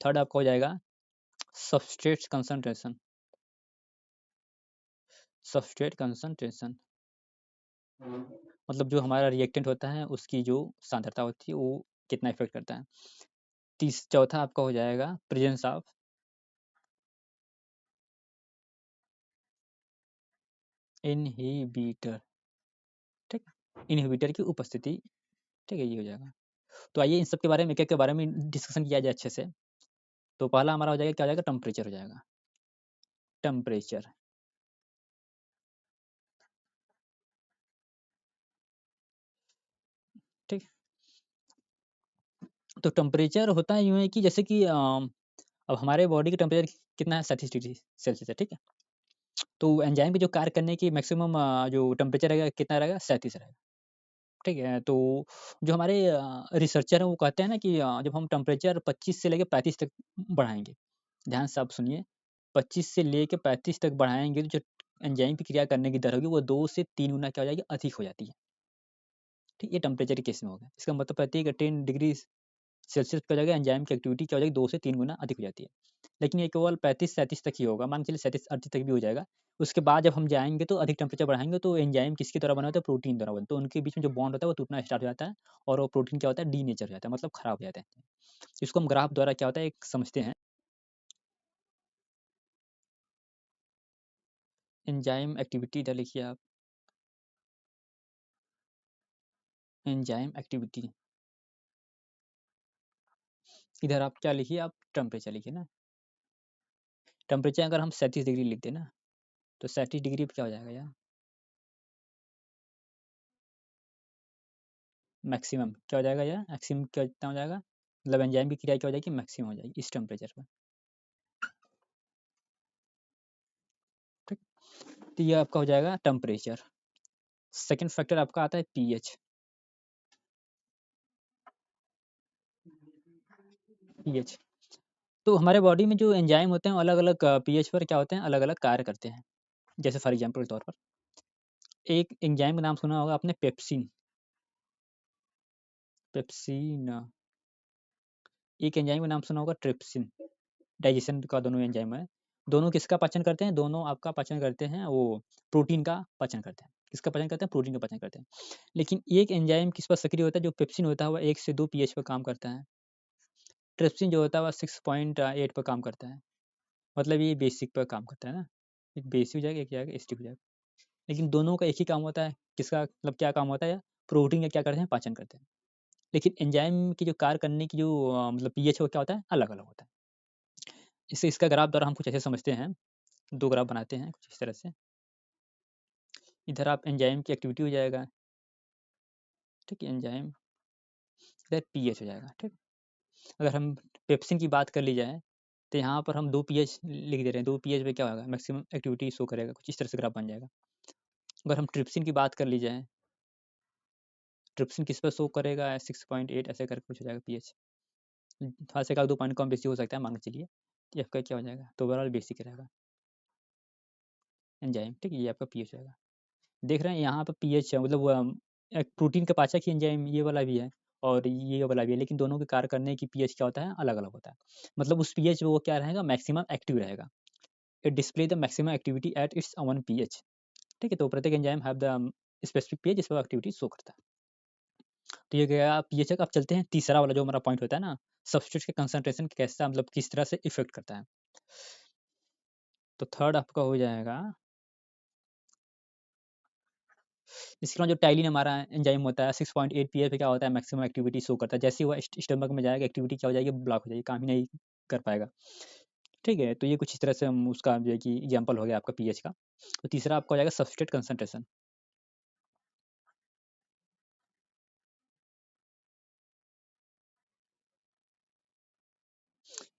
Third आपका हो जाएगा सबस्ट्रेट कंसंट्रेशन, सबस्ट्रेट कंसंट्रेशन मतलब जो हमारा रिएक्टेंट होता है उसकी जो सांद्रता होती है वो कितना इफेक्ट करता है। चौथा आपका हो जाएगा प्रेजेंस ऑफ इनहिबिटर, ठीक, इनहिबिटर की उपस्थिति, ठीक है, ये हो जाएगा। तो आइए इन सब के बारे में एक-एक के बारे में डिस्कशन किया जाए अच्छे से। तो पहला हमारा हो जाएगा, क्या हो जाएगा, टेम्परेचर हो जाएगा, टेम्परेचर, ठीक। तो टेम्परेचर होता है यूँ है कि जैसे कि अब हमारे बॉडी का टेम्परेचर कितना है, 37 डिग्री सेल्सियस है, ठीक है। तो एंजाइम के जो कार्य करने की मैक्सिमम जो टेम्परेचर रहेगा कितना रहेगा, 37 रहेगा, ठीक है। तो जो हमारे रिसर्चर हैं वो कहते हैं ना कि जब हम टेम्परेचर 25 से लेके 35 तक बढ़ाएँगे, ध्यान से आप सुनिए, 25 से लेके 35 तक बढ़ाएँगे तो जो एंजाइम की क्रिया करने की दर होगी वो 2 से 3 गुना क्या हो जाएगी, अधिक हो जाती है। ठीक, ये टेम्परेचर के केस में हो गया। इसका मतलब प्रत्येक 10 डिग्री सेल्सियस पे हो जाएगा, एंजाइम की एक्टिविटी क्या हो जाएगी, 2 से 3 गुना अधिक हो जाती है। लेकिन ये केवल 35-37 तक ही होगा, मान के चलिए 37-38 तक भी हो जाएगा। उसके बाद जब हम जाएँगे तो अधिक टेम्परेचर बढ़ाएँगे तो एंजाइम किसके द्वारा बना होता है, प्रोटीन द्वारा बनता है। तो उनके बीच में जो बॉन्ड होता है वो टूटना स्टार्ट हो जाता है और वो प्रोटीन क्या होता है, डीनेचर हो जाता है, मतलब खराब हो जाता है। इसको हम ग्राफ द्वारा क्या होता है एक समझते हैं। एंजाइम एक्टिविटी इधर लिखिए आप, एंजाइम एक्टिविटी, इधर आप क्या लिखिए, आप टेम्परेचर लिखिए ना। टेम्परेचर अगर हम 37 डिग्री लिख दें ना, तो 37 डिग्री पे क्या हो जाएगा यार, मैक्सिमम क्या हो जाएगा यार, मैक्सिमम क्या कितना हो जाएगा, मतलब एंजाइम की क्रिया क्या हो जाएगी, मैक्सिमम हो जाएगी इस टेम्परेचर पर, ठीक। तो ये आपका हो जाएगा टेम्परेचर। सेकंड फैक्टर आपका आता है पीएच, पीएच। तो हमारे बॉडी में जो एंजाइम होते हैं अलग अलग पीएच पर क्या होते हैं, अलग अलग कार्य करते हैं। जैसे फॉर एग्जांपल के तौर पर एक एंजाइम का नाम सुना होगा आपने, पेप्सिन, पेप्सिन। एक एंजाइम का नाम सुना होगा ट्रिप्सिन, डाइजेशन का दोनों एंजाइम है। दोनों किसका पाचन करते हैं, दोनों आपका पाचन करते हैं वो प्रोटीन का पाचन करते हैं। किसका पाचन करते हैं, प्रोटीन का पाचन करते हैं। लेकिन एक एंजाइम किस पर सक्रिय होता है, जो पेप्सिन होता है वह 1 से 2 पीएच पर काम करता है। ट्रिप्सिन जो होता है वह 6.8 पर काम करता है। मतलब ये बेसिक पर काम करता है ना, एक बेसिक हो जाएगा, एक जाएगा एसिडिक हो जाएगा। लेकिन दोनों का एक ही काम होता है, किसका मतलब क्या काम होता है? प्रोटीन का क्या करते हैं? पाचन करते हैं। लेकिन एंजाइम की जो कार्य करने की जो मतलब पीएच है वो क्या होता है? अलग-अलग होता है। इससे इसका ग्राफ द्वारा हम कुछ ऐसे समझते हैं, 2 ग्राफ बनाते हैं कुछ इस तरह से। इधर आप एंजाइम की एक्टिविटी हो जाएगा, ठीक है? एंजाइम, इधर पीएच हो जाएगा, ठीक? अगर हम पेप्सिन की बात कर ली जाए, तो यहाँ पर हम 2 पीएच लिख दे रहे हैं, 2 पीएच पे क्या होगा? मैक्सिमम एक्टिविटी शो करेगा, कुछ इस तरह से ग्राफ बन जाएगा। अगर हम ट्रिप्सिन की बात कर ली जाए, ट्रिप्सिन किस पर शो करेगा? 6.8 ऐसे करके कुछ हो जाएगा पीएच। थोड़ा सा 1-2 पॉइंट कम बेसी हो सकता है, मान के चलिए। ये आपका क्या हो जाएगा? तो ओवरऑल बेसिक रहेगा एंजाइम, ठीक है? ये आपका पीएच रहेगा। देख रहे हैं यहाँ पे पीएच है, मतलब एक प्रोटीन का पाचक ही एंजाइम ये वाला भी है और ये वाला भी है, लेकिन दोनों के कार्य करने की पीएच क्या होता है? अलग-अलग होता है। मतलब उस पीएच में वो क्या रहेगा? मैक्सिमम एक्टिव रहेगा। It display the maximum activity at its own pH, ठीक है? तो प्रत्येक enzyme have the specific pH जिस पर एक्टिविटी शो करता है। तो ये गया पीएच का। अब चलते हैं तीसरा वाला जो हमारा पॉइंट होता है ना, सब्सट्रेट के कंसंट्रेशन कैसा मतलब किस तरह से इफेक्ट करता है। तो थर्ड आपका हो जाएगा, इसके बाद जो टाइलिन हमारा एंजाइम होता है 6.8 पीए पे क्या होता है? मैक्सिमम एक्टिविटी शो करता है। जैसे ही वो स्टमक में जाएगा, एक्टिविटी क्या हो जाएगी? ब्लॉक हो जाएगी, काम ही नहीं कर पाएगा, ठीक है? तो ये कुछ इस तरह से हम उसका जो है कि एग्जाम्पल हो गया आपका पीएच का। तो तीसरा आपका हो जाएगा सब्सट्रेट कंसंट्रेशन।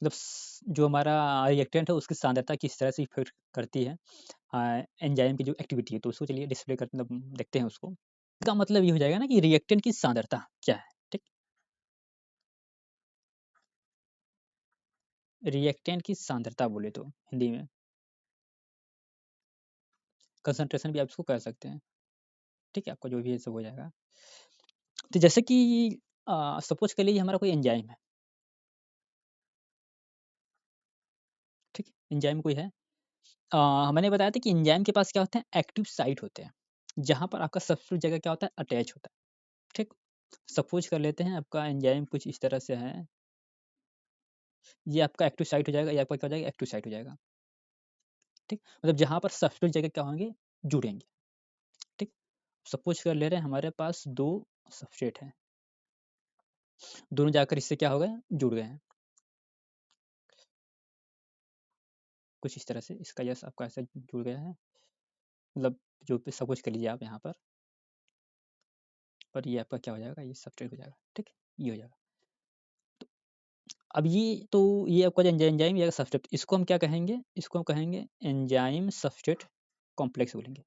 मतलब जो हमारा रिएक्टेंट है उसकी सांद्रता किस तरह से इफेक्ट करती है एंजाइम की जो एक्टिविटी है, तो उसको चलिए डिस्प्ले कर मतलब देखते हैं उसको। इसका मतलब ये हो जाएगा ना कि रिएक्टेंट की सांद्रता क्या है, ठीक? रिएक्टेंट की सांद्रता बोले तो हिंदी में कंसंट्रेशन भी आप इसको कह सकते हैं, ठीक है? आपका जो भी है सब हो जाएगा। तो जैसे कि सपोज कर लीजिए हमारा कोई एंजाइम है, ठीक है? एंजाइम कोई है, मैंने बताया था कि एंजाइम के पास क्या होते हैं? एक्टिव साइट होते हैं, जहाँ पर आपका सबसे जगह क्या होता है? अटैच होता है, ठीक? सपोज कर लेते हैं आपका एंजाइम कुछ इस तरह से है, ये आपका एक्टिव साइट हो जाएगा, ये आपका क्या हो जाएगा? एक्टिव साइट हो जाएगा, ठीक? मतलब जहाँ पर सबसे जगह क्या होंगे? जुड़ेंगे, ठीक? सपोज कर ले रहे हैं हमारे पास 2 सबस्ट्रेट हैं, दोनों जाकर इससे क्या हो गए? जुड़ गए हैं, कुछ इस तरह से इसका यस आपका ऐसा जुड़ गया है, मतलब जो भी सपोज कर लीजिए आप यहाँ पर, और ये आपका क्या हो जाएगा? ये सबस्ट्रेट हो जाएगा, ठीक? ये हो जाएगा। अब ये आपका जो एंजाइम या सबस्ट्रेट, इसको हम क्या कहेंगे? इसको हम कहेंगे एंजाइम सबस्ट्रेट कॉम्प्लेक्स बोलेंगे।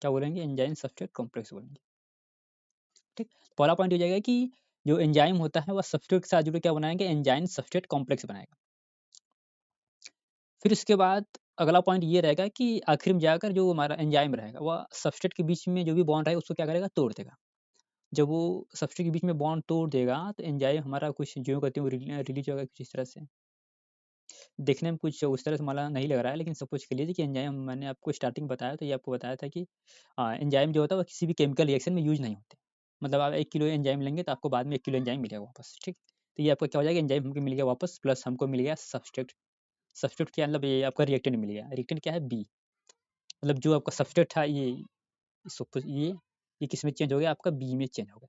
क्या बोलेंगे? एंजाइम सबस्ट्रेट कॉम्प्लेक्स बोलेंगे, ठीक? पहला पॉइंट हो जाएगा कि जो एंजाइम होता है वह सबस्ट्रेट के साथ जुड़ के क्या बनाएंगे? एंजाइम सबस्ट्रेट कॉम्प्लेक्स बनाएगा। फिर उसके बाद अगला पॉइंट ये रहेगा कि आखिर में जाकर जो हमारा एंजाइम रहेगा वह सबस्ट्रेट के बीच में जो भी बॉन्ड रहेगा उसको क्या करेगा? तोड़ देगा। जब वो सबस्ट्रेट के बीच में बॉन्ड तोड़ देगा तो एंजाइम हमारा कुछ जो कहते हैं वो रिलीज होगा कुछ इस तरह से। देखने में कुछ उस तरह से मला नहीं लग रहा है, लेकिन सपोज कर लीजिए कि एंजाइम मैंने आपको स्टार्टिंग बताया तो ये आपको बताया था कि एंजाइम जो होता है वो किसी भी केमिकल रिएक्शन में यूज नहीं होते। मतलब आप 1 किलो एंजाइम लेंगे तो आपको बाद में 1 किलो एंजाइम मिलेगा वापस, ठीक? तो ये आपका क्या हो जाएगा? एंजाइम हमको मिल गया वापस, प्लस हमको मिल गया सब्सट्रेट। सब्सट्रेट क्या मतलब? ये आपका रिएक्टेंट मिल गया। रिएक्टेंट क्या है? बी। मतलब जो आपका सब्सट्रेट था ये किस में चेंज हो गया? आपका बी में चेंज हो गया।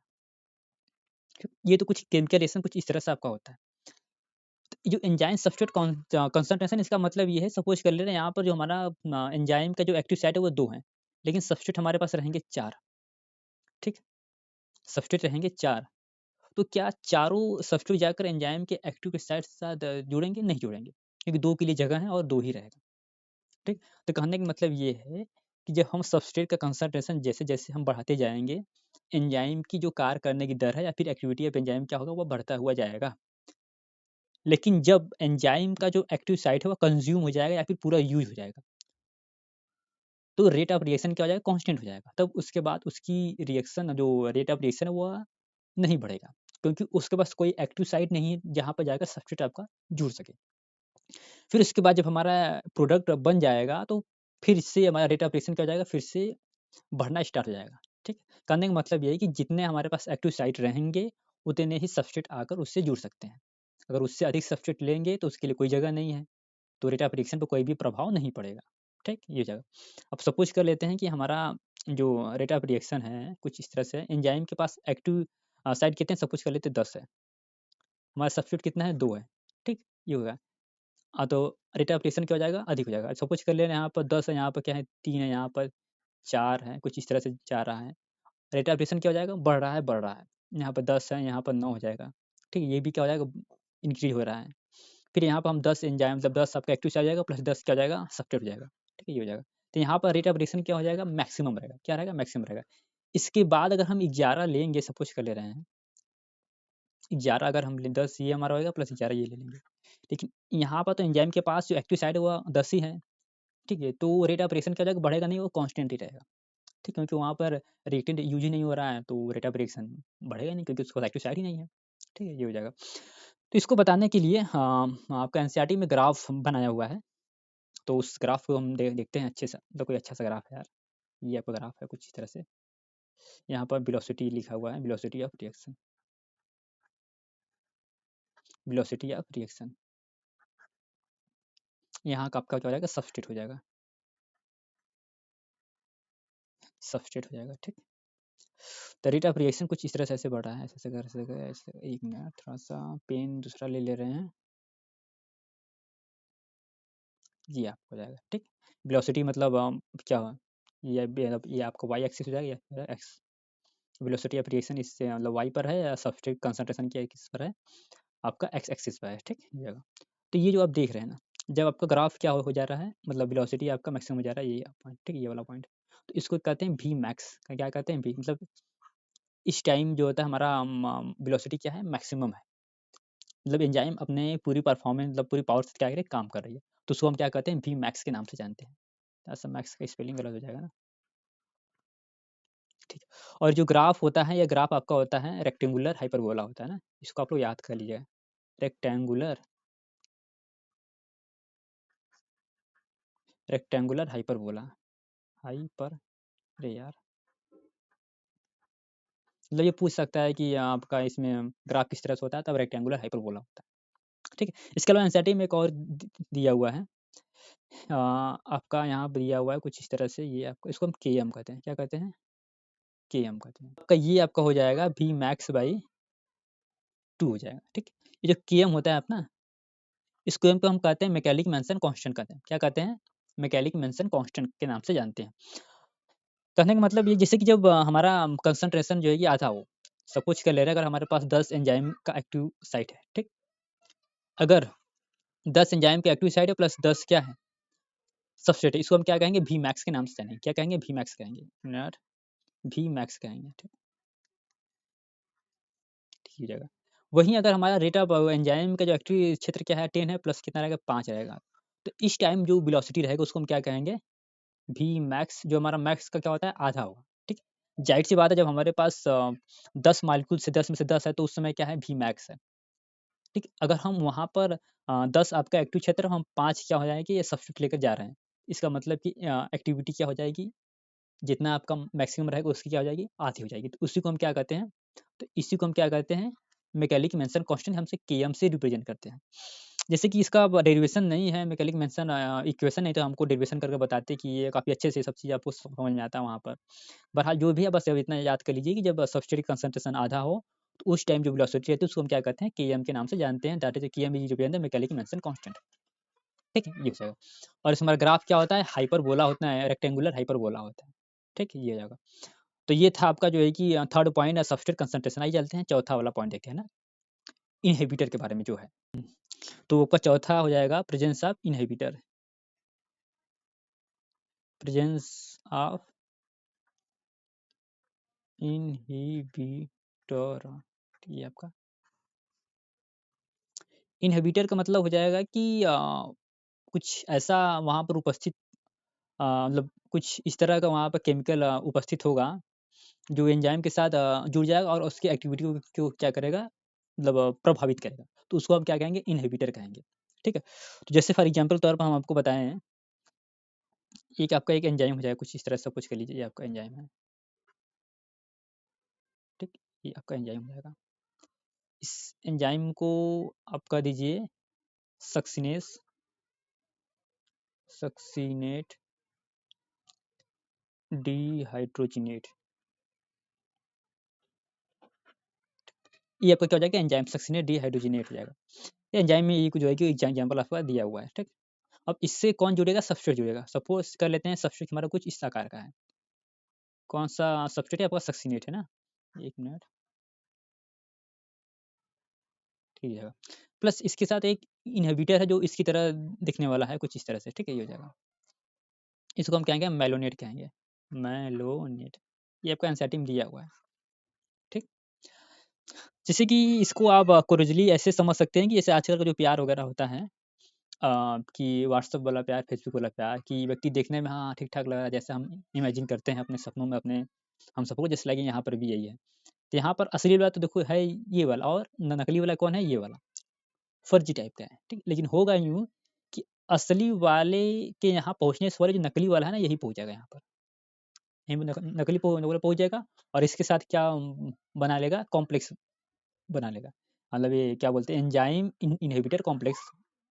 ठीक? ये तो कुछ केमिकल रिएक्शन कुछ इस तरह से आपका होता है। जो एंजाइम सब्सट्रेट कंसंट्रेशन, इसका मतलब ये है, सपोज कर ले रहे हैं यहाँ पर जो हमारा एंजाइम का जो एक्टिव साइट है वो 2 है, लेकिन सब्सट्रेट हमारे पास रहेंगे 4, ठीक? सब्सट्रेट रहेंगे 4, तो क्या चारों सब्सट्रेट जाकर एंजाइम के एक्टिव के साइट के साथ जुड़ेंगे? नहीं जुड़ेंगे, क्योंकि 2 के लिए जगह है और 2 ही रहेगा, ठीक? तो कहने का मतलब ये है कि जब हम सब्सट्रेट का कंसंट्रेशन जैसे-जैसे हम बढ़ाते जाएँगे, एंजाइम की जो कार्य करने की दर है या फिर एक्टिविटी ऑफ एंजाइम क्या होगा? वो बढ़ता हुआ जाएगा। लेकिन जब एंजाइम का जो एक्टिव साइट है वो कंज़्यूम हो जाएगा या फिर पूरा यूज़ हो जाएगा, तो रेट ऑफ रिएक्शन क्या हो जाएगा? कांस्टेंट हो जाएगा। तब उसके बाद उसकी रिएक्शन जो रेट ऑफ रिएक्शन है वो नहीं बढ़ेगा, क्योंकि उसके पास कोई एक्टिव साइट नहीं है जहाँ पर जाकर सब्सट्रेट आपका जुड़ सके। फिर उसके बाद जब हमारा प्रोडक्ट बन जाएगा तो फिर से हमारा रेट ऑफ रिएक्शन क्या हो जाएगा? फिर से बढ़ना स्टार्ट हो जाएगा, ठीक? कहने का मतलब ये है कि जितने हमारे पास एक्टिव साइट रहेंगे, उतने ही सब्सट्रेट आकर उससे जुड़ सकते हैं। अगर उससे अधिक सब्सट्रेट लेंगे तो उसके लिए कोई जगह नहीं है। तो रेट ऑफ रिएक्शन पे कोई भी प्रभाव नहीं पड़ेगा, ठीक? ये हो जाएगा। अब सपोज़ कर लेते हैं कि हमारा जो रेट ऑफ रिएक्शन है कुछ इस तरह से है, एंजाइम के पास एक्टिव साइट कितने सपोज़ कर लेते हैं 10 है, हमारा सब्स्टिट्यूट कितना है 2 है, ठीक? ये होगा। तो रेट ऑफ रिएक्शन क्या हो जाएगा? अधिक हो जाएगा। सपोज़ कर ले रहे हैं यहाँ पर 10 है, यहाँ पर क्या है 3 है, यहाँ पर 4 है, कुछ इस तरह से जा रहा है। रेट ऑफ रिएक्शन क्या हो जाएगा? बढ़ रहा है, बढ़ रहा है। यहाँ पर 10 है, यहाँ पर 9 हो जाएगा, ठीक है? ये भी क्या हो जाएगा? इंक्रीज़ हो रहा है। फिर यहाँ पर हम 10 एंजाइम मतलब 10 आपका एक्टिव साइट हो जाएगा प्लस 10 क्या हो जाएगा? सब्स्ट्रेट हो जाएगा, ठीक है? ये हो जाएगा। तो यहाँ पर रेट ऑफ रिएक्शन क्या हो जाएगा? मैक्सिमम रहेगा। क्या रहेगा? मैक्सिमम रहेगा। इसके बाद अगर हम 11 लेंगे सपोज़ कर ले रहे हैं, 11 अगर हम ले 10 ये हमारा होएगा प्लस 11 ये ले लेंगे। लेकिन यहाँ पर तो एंजाइम के पास जो एक्टिव साइट है वो 10 ही है, ठीक है? तो रेट ऑफ रिएक्शन क्या हो जाएगा? बढ़ेगा नहीं, वो कांस्टेंट ही रहेगा, ठीक है? क्योंकि वहाँ पर रिएक्टेंट यूज़ ही नहीं हो रहा है, तो रेट ऑफ रिएक्शन बढ़ेगा नहीं क्योंकि उसके पास एक्टिव साइट ही नहीं है, ठीक है? ये हो जाएगा। तो इसको बताने के लिए आपका एनसीईआरटी में ग्राफ बनाया हुआ है, तो उस ग्राफ को हम देखते हैं अच्छे से, मतलब कोई अच्छा सा ग्राफ है यार। ये आपका ग्राफ है कुछ इस तरह से, यहाँ पर वेलोसिटी लिखा हुआ है, velocity of reaction, velocity of reaction. यहाँ का आपका क्या हो जाएगा? सबस्ट्रेट हो जाएगा, सबस्ट्रेट हो जाएगा, ठीक। द रेट ऑफ रिएक्शन कुछ इस तरह से ऐसे बढ़ रहा है, ऐसे कर ऐसे ऐसे। एक मिनट, थोड़ा सा पेन दूसरा ले ले रहे हैं। ये आपको हो जाएगा, ठीक। वेलोसिटी मतलब क्या हुआ? ये आपका वाई एक्सिस हो जाएगा या एक्स। वेलोसिटी ऑफ रिएक्शन इससे मतलब वाई पर है या सबस्ट्रेट कंसंट्रेशन क्या किस पर है? आपका एक्स एक्सिस पे है, ठीक ये जगह। तो ये जो आप देख रहे हैं ना, जब आपका ग्राफ क्या हो जा रहा है, मतलब वेलोसिटी आपका मैक्सिमम हो जा रहा है, ये पॉइंट, ठीक है, ये वाला पॉइंट। तो इसको कहते हैं वी मैक्स। क्या कहते हैं? वी मतलब इस टाइम जो होता है हमारा वेलोसिटी क्या है? मैक्सिमम है। मतलब एंजाइम अपने पूरी परफॉर्मेंस मतलब पूरी पावर से क्या करे काम कर रही है, तो उसको हम क्या कहते हैं? वी मैक्स के नाम से जानते हैं। ऐसा मैक्स का स्पेलिंग गलत हो जाएगा ना, ठीक है। और जो ग्राफ होता है, ये ग्राफ आपका होता है रेक्टेंगुलर हाइपरबोला होता है ना, इसको आप लोग याद कर लीजिएगा। रेक्टेंगुलर रेक्टेंगुलर हाइपरबोला, हाइपर, अरे यार, मतलब ये पूछ सकता है कि आपका इसमें ग्राफ किस तरह से होता है, तब रेक्टेंगुलर हाइपरबोला होता है, ठीक है। इसके अलावा एनसीईआरटी में एक और दिया हुआ है, आपका यहाँ पे दिया हुआ है कुछ इस तरह से, ये आपको इसको हम के एम कहते हैं। क्या कहते हैं? के एम कहते हैं। आपका ये आपका हो जाएगा वी मैक्स बाई 2 हो जाएगा, ठीक। ये जो के एम होता है अपना, इस के एम को हम कहते हैं मैकेनिक मेंशन कांस्टेंट कहते हैं। क्या कहते हैं? मैकेनिक मेंशन कांस्टेंट के नाम से जानते हैं। कहने का मतलब ये जैसे कि जब हमारा कंसंट्रेशन जो है ये आधा हो, सपोज कर ले रहे हैं अगर हमारे पास 10 एंजाइम का एक्टिव साइट है, ठीक। अगर 10 एंजाइम के एक्टिव साइट है प्लस 10 क्या है? सबस्ट्रेट है। इसको हम क्या कहेंगे? वी मैक्स के नाम से जानेंगे। क्या कहेंगे? वी मैक्स कहेंगे, नॉट वी मैक्स कहेंगे, ठीक। ठीक हो जाएगा। वहीं अगर हमारा रेट ऑफ एंजाइम का जो एक्टिव क्षेत्र क्या है 10 है प्लस कितना रहेगा? 5 रहेगा। तो इस टाइम जो वेलोसिटी रहेगा उसको हम क्या कहेंगे? V max. जो हमारा मैक्स का क्या होता है? आधा होगा, ठीक। ज़ाहिर-सी बात है जब हमारे पास 10 मॉलिक्यूल से 10 में से 10 है तो उस समय क्या है? वी मैक्स है, ठीक। अगर हम वहाँ पर 10 आपका एक्टिव क्षेत्र, हम 5 क्या हो जाएँगे? ये सब्स्टिट्यूट लेकर जा रहे हैं। इसका मतलब कि एक्टिविटी क्या हो जाएगी? जितना आपका मैक्सिमम रहेगा उसकी क्या हो जाएगी? आधी हो जाएगी। तो उसी को हम क्या कहते हैं? तो इसी को हम क्या कहते हैं? मैकेनिक मेंशन कांस्टेंट, हमसे केएम से रिप्रेजेंट करते हैं। जैसे कि इसका अब डेरिवेशन नहीं है, मैकेनिक मेंशन इक्वेशन नहीं, तो हमको डेरिवेशन करके बताते कि ये काफ़ी अच्छे से सब चीज़ आपको समझ में आता है वहाँ पर। बहरहाल जो भी है बस अब इतना याद कर लीजिए कि जब सब्सट्रेट कंसंट्रेशन आधा हो, तो उस टाइम जो वेलोसिटी रहती है उसको हम क्या कहते हैं? केएम के नाम से जानते हैं। That is KM is represent the mechanic mention constant, ठीक है? ये हो जाएगा। और इसमें हमारा ग्राफ क्या होता है? हाइपरबोला होता है, रेक्टेंगुलर हाइपरबोला होता है, ठीक है? ये हो जाएगा। तो ये था आपका जो है कि थर्ड पॉइंट है सब्सट्रेट कंसंट्रेशन। आइए चलते हैं चौथा वाला पॉइंट देखते हैं ना, इनहिबिटर के बारे में जो है। तो आपका चौथा हो जाएगा presence of inhibitor, presence of inhibitor. ये आपका इनहिबिटर का मतलब हो जाएगा कि कुछ ऐसा वहाँ पर उपस्थित, मतलब कुछ इस तरह का वहाँ पर केमिकल उपस्थित होगा जो एंजाइम के साथ जुड़ जाएगा और उसकी एक्टिविटी को क्या करेगा? मतलब प्रभावित करेगा। तो उसको हम क्या कहेंगे? इनहिबिटर कहेंगे, ठीक है? तो जैसे फॉर एग्जांपल तौर पर हम आपको बताएँ, एक आपका एक एंजाइम हो जाएगा कुछ इस तरह से, कुछ कर लीजिए, ये आपका एंजाइम है, ठीक? ये आपका एंजाइम हो जाएगा। इस एंजाइम को आप कह दीजिए सक्सिनेस सक्सीनेट डीहाइड्रोजिनेट, ये आपका क्या हो जाएगा, एंजाइम सक्सीनेट डीहाइड्रोजिनेट हो जाएगा। एंजाइम में ये जो है कि एग्जाम्पल आपका दिया हुआ है, ठीक। अब इससे कौन जुड़ेगा, सबस्ट्रेट जुड़ेगा। सपोज कर लेते हैं सबस्ट्रेट हमारा कुछ इस आकार का है, कौन सा सबस्ट्रेट है आपका, सक्सीनेट है ना, एक मिनट, ठीक है। प्लस इसके साथ एक इनहिबिटर है जो इसकी तरह दिखने वाला है कुछ इस तरह से, ठीक है, ये हो जाएगा। इसको हम कहेंगे मेलोनेट कहेंगे, मेलोनेट, ये आपका एनसीईआरटी में दिया हुआ है, ठीक। जैसे कि इसको आप कोरिजली ऐसे समझ सकते हैं कि जैसे आजकल का जो प्यार वगैरह होता है, कि व्हाट्सएप वाला प्यार, फेसबुक वाला प्यार, कि व्यक्ति देखने में हाँ ठीक-ठाक लग रहा है, जैसे हम इमेजिन करते हैं अपने सपनों में अपने हम सबको, जैसे लगे यहाँ पर भी यही है। तो यहाँ पर असली वाला तो देखो है ये वाला, और नकली वाला कौन है, ये वाला, फर्जी टाइप का है, ठीक। लेकिन होगा यूँ कि असली वाले के यहाँ पहुँचने से पहले जो नकली वाला है ना, यही पहुँच जाएगा यहाँ पर। यहीं पे नकली पहुँच जाएगा, और इसके साथ क्या बना लेगा, कॉम्प्लेक्स बना लेगा। मतलब ये क्या बोलते हैं, एंजाइम इनहिबिटर कॉम्प्लेक्स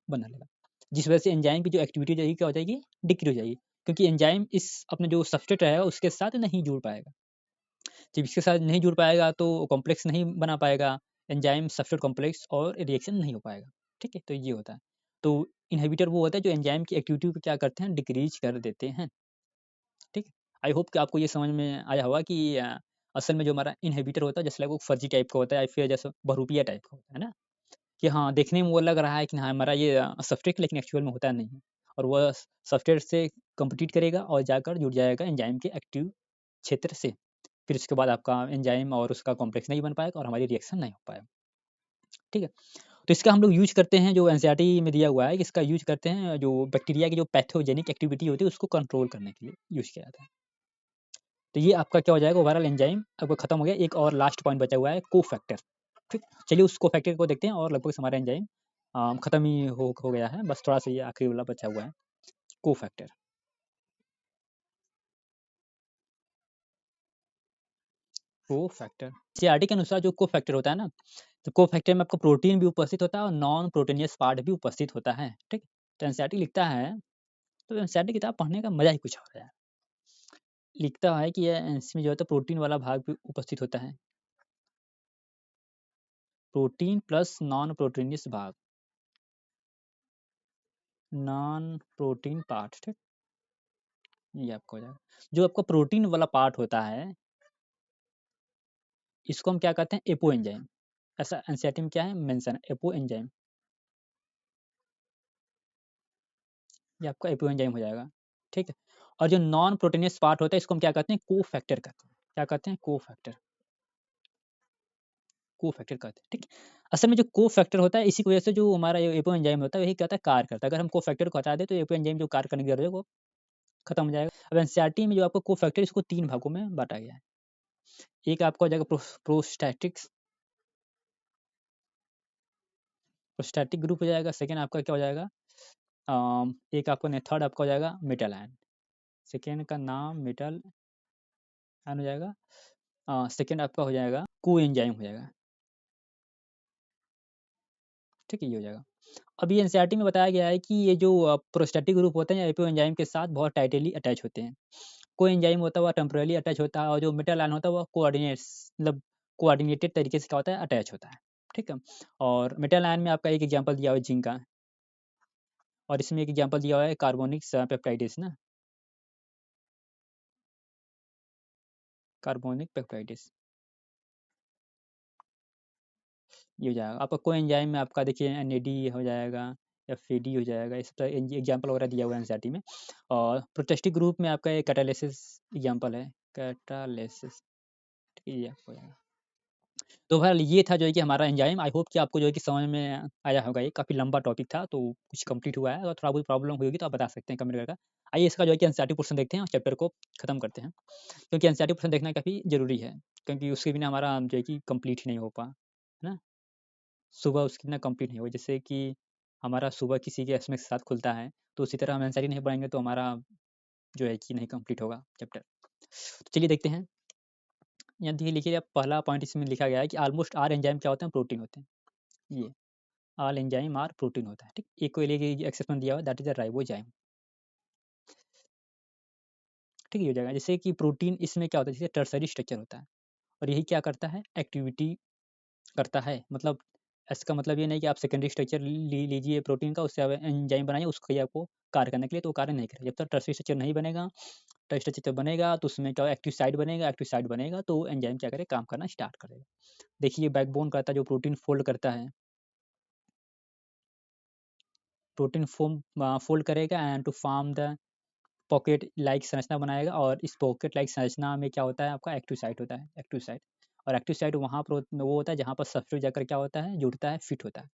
बना लेगा। जिस वजह से एंजाइम की जो एक्टिविटी रहेगी क्या हो जाएगी, डिक्रीज हो जाएगी। क्योंकि एंजाइम इस अपने जो सबस्ट्रेट रहेगा उसके साथ नहीं जुड़ पाएगा। जब इसके साथ नहीं जुड़ पाएगा तो कॉम्प्लेक्स नहीं बना पाएगा, एंजाइम सबस्ट्रेट कॉम्प्लेक्स और रिएक्शन नहीं हो पाएगा, ठीक है। तो ये होता है। तो इनहिबिटर वो होता है जो एंजाइम की एक्टिविटी को क्या करते हैं, डिक्रीज कर देते हैं, ठीक है। आई होप कि आपको ये समझ में आया होगा कि असल में जो हमारा इनहिबिटर होता है जैसे वो फर्जी टाइप का होता है, या फिर जैसे बहरूपिया टाइप का होता है ना, कि हाँ, देखने में वो लग रहा है कि हाँ, हमारा ये सब्सट्रेट, लेकिन एक्चुअल में होता नहीं है। और वह सब्सट्रेट से कॉम्पीट करेगा और जाकर जुड़ जाएगा एंजाइम के एक्टिव क्षेत्र से। फिर उसके बाद आपका एंजाइम और उसका कॉम्प्लेक्स नहीं बन पाएगा और हमारी रिएक्शन नहीं हो पाएगा, ठीक है। तो इसका हम लोग यूज़ करते हैं, जो एनसीईआरटी में दिया हुआ है कि इसका यूज़ करते हैं जो बैक्टीरिया की जो पैथोजेनिक एक्टिविटी होती है उसको कंट्रोल करने के लिए यूज़ किया जाता है। तो ये आपका क्या हो जाएगा, ओवरऑल एंजाइम आपका खत्म हो गया। एक और लास्ट पॉइंट बचा हुआ है, कोफैक्टर, ठीक। चलिए उस कोफैक्टर को देखते हैं और लगभग हमारा एंजाइम खत्म ही हो गया है, बस थोड़ा सा ये आखिरी वाला बचा हुआ है, कोफैक्टर। कोफैक्टर एनसीईआरटी के अनुसार जो कोफैक्टर होता है ना, तो कोफैक्टर में आपको प्रोटीन भी उपस्थित होता है और नॉन प्रोटीनियस पार्ट भी उपस्थित होता है, ठीक। तो एनसीईआरटी लिखता है, तो एनसीईआरटी किताब पढ़ने का मजा ही कुछ और है। लिखता है कि ये इसमें जो है तो प्रोटीन वाला भाग भी उपस्थित होता है, प्रोटीन प्लस नॉन प्रोटीनियस भाग, नॉन प्रोटीन पार्ट, ठीक। ये आपको हो जाएगा। जो आपका प्रोटीन वाला पार्ट होता है इसको हम क्या कहते हैं, एपो एंजाइम। ऐसा एनसीईआरटी में क्या है, मेंशन है, एपो एंजाइम। ये आपका एपो एंजाइम हो जाएगा, ठीक है। और जो नॉन प्रोटीनियस पार्ट होता है इसको हम क्या कहते हैं, कोफैक्टर कहते हैं। क्या कहते हैं, कोफैक्टर, कोफैक्टर कहते हैं, ठीक। असल में जो कोफैक्टर होता है इसी की वजह से जो हमारा ये एपो एंजाइम होता है वही क्या होता है, कार्य करता है। अगर हम कोफैक्टर को हटा दें तो एपो एंजाइम जो कार्य करने की जरूरत है वो खत्म हो जाएगा। अब एनसीईआरटी में जो आपको कोफैक्टर इसको 3 भागों में बाँटा गया है। एक आपका हो जाएगा प्रोस्टैटिक्स, प्रोस्टैटिक ग्रुप हो जाएगा। सेकंड आपका क्या हो जाएगा, एक आपका थर्ड आपका हो जाएगा मेटल आयन। सेकंड का नाम मेटल आयन हो जाएगा। सेकंड आपका हो जाएगा कोएंजाइम हो जाएगा, ठीक है, ये हो जाएगा। अब ये एनसीईआरटी में बताया गया है कि ये जो प्रोस्टैटिक ग्रुप होते हैं एपो एंजाइम के साथ बहुत टाइटली अटैच होते हैं। कोएंजाइम होता है वह टेम्परेली अटैच होता है, और जो मेटल आयन होता है वह कोऑर्डिनेटेड तरीके से क्या होता है, अटैच होता है, ठीक है। और मेटल आयन में आपका एक एग्जांपल दिया हुआ है जिंक का, और इसमें एक एग्जांपल दिया हुआ है कार्बोनिक पेप्टाइड्स ना, कार्बोनिक पेप्टाइड्स, ये हो जाएगा। आपका कोएंजाइम में आपका देखिए एनएडी हो जाएगा, एफएडी हो जाएगा, इस तरह एग्जांपल वगैरह दिया हुआ है एनसीईआरटी में। और प्रोटेस्टिक ग्रुप में आपका एक कैटालिसिस एग्जांपल है, कैटालिसिस, ठीक है, ये आपको हो जाएगा। तो बहरहाल ये था जो है कि हमारा एंजाइम। आई होप कि आपको जो है कि समझ में आया होगा। ये काफ़ी लंबा टॉपिक था तो कुछ कंप्लीट हुआ है। अगर थोड़ा बहुत प्रॉब्लम हुई होगी तो आप बता सकते हैं कमेंट करके। आइए इसका जो है कि एनसीईआरटी पोर्शन देखते हैं और चैप्टर को खत्म करते हैं, क्योंकि एनसीईआरटी पोर्शन देखना काफ़ी ज़रूरी है, क्योंकि उसके बिना हमारा जो है कि कंप्लीट ही नहीं हो है ना? सुबह उसके बिना कंप्लीट नहीं होगा। जैसे कि हमारा सुबह किसी के एसएमएस के साथ खुलता है, तो उसी तरह हम एनसीईआरटी नहीं पढ़ेंगे तो हमारा जो है कि नहीं कंप्लीट होगा चैप्टर। तो चलिए देखते हैं। यहाँ देखिए लिखिए, अब पहला पॉइंट इसमें लिखा गया है कि ऑलमोस्ट आर एंजाइम क्या होते हैं, प्रोटीन होते हैं। ये ऑल एंजाइम आर प्रोटीन होता है, ठीक। एक को लेके एक्सेप्शन दिया हुआ, दैट इज अ राइबोजाइम। ठीक है, ये हो जाएगा। जैसे कि प्रोटीन इसमें क्या होता है, जैसे टर्सरी स्ट्रक्चर होता है और यही क्या करता है, एक्टिविटी करता है। मतलब इसका मतलब ये नहीं कि आप सेकेंडरी स्ट्रक्चर लीजिए प्रोटीन का, उससे आप एंजाइम बनाइए, उसको ही आपको कार्य करने के लिए, तो वो कार्य नहीं करेगा। जब तक टर्सरी स्ट्रक्चर नहीं बनेगा, टर्सरी स्ट्रक्चर बनेगा तो उसमें क्या एक्टिव साइट बनेगा, एक्टिव साइट बनेगा तो एंजाइम क्या करेगा, काम करना स्टार्ट करेगा। देखिए बैकबोन करता है, जो प्रोटीन फोल्ड करता है, प्रोटीन फोल्ड करेगा and to form the pocket like संरचना बनाएगा, और इस पॉकेट लाइक संरचना में क्या होता है, आपका एक्टिव साइट होता है, एक्टिव साइट। और एक्टिव साइट वहाँ पर वो होता है जहाँ पर सबस्ट्रेट जाकर क्या होता है, जुड़ता है, फिट होता है।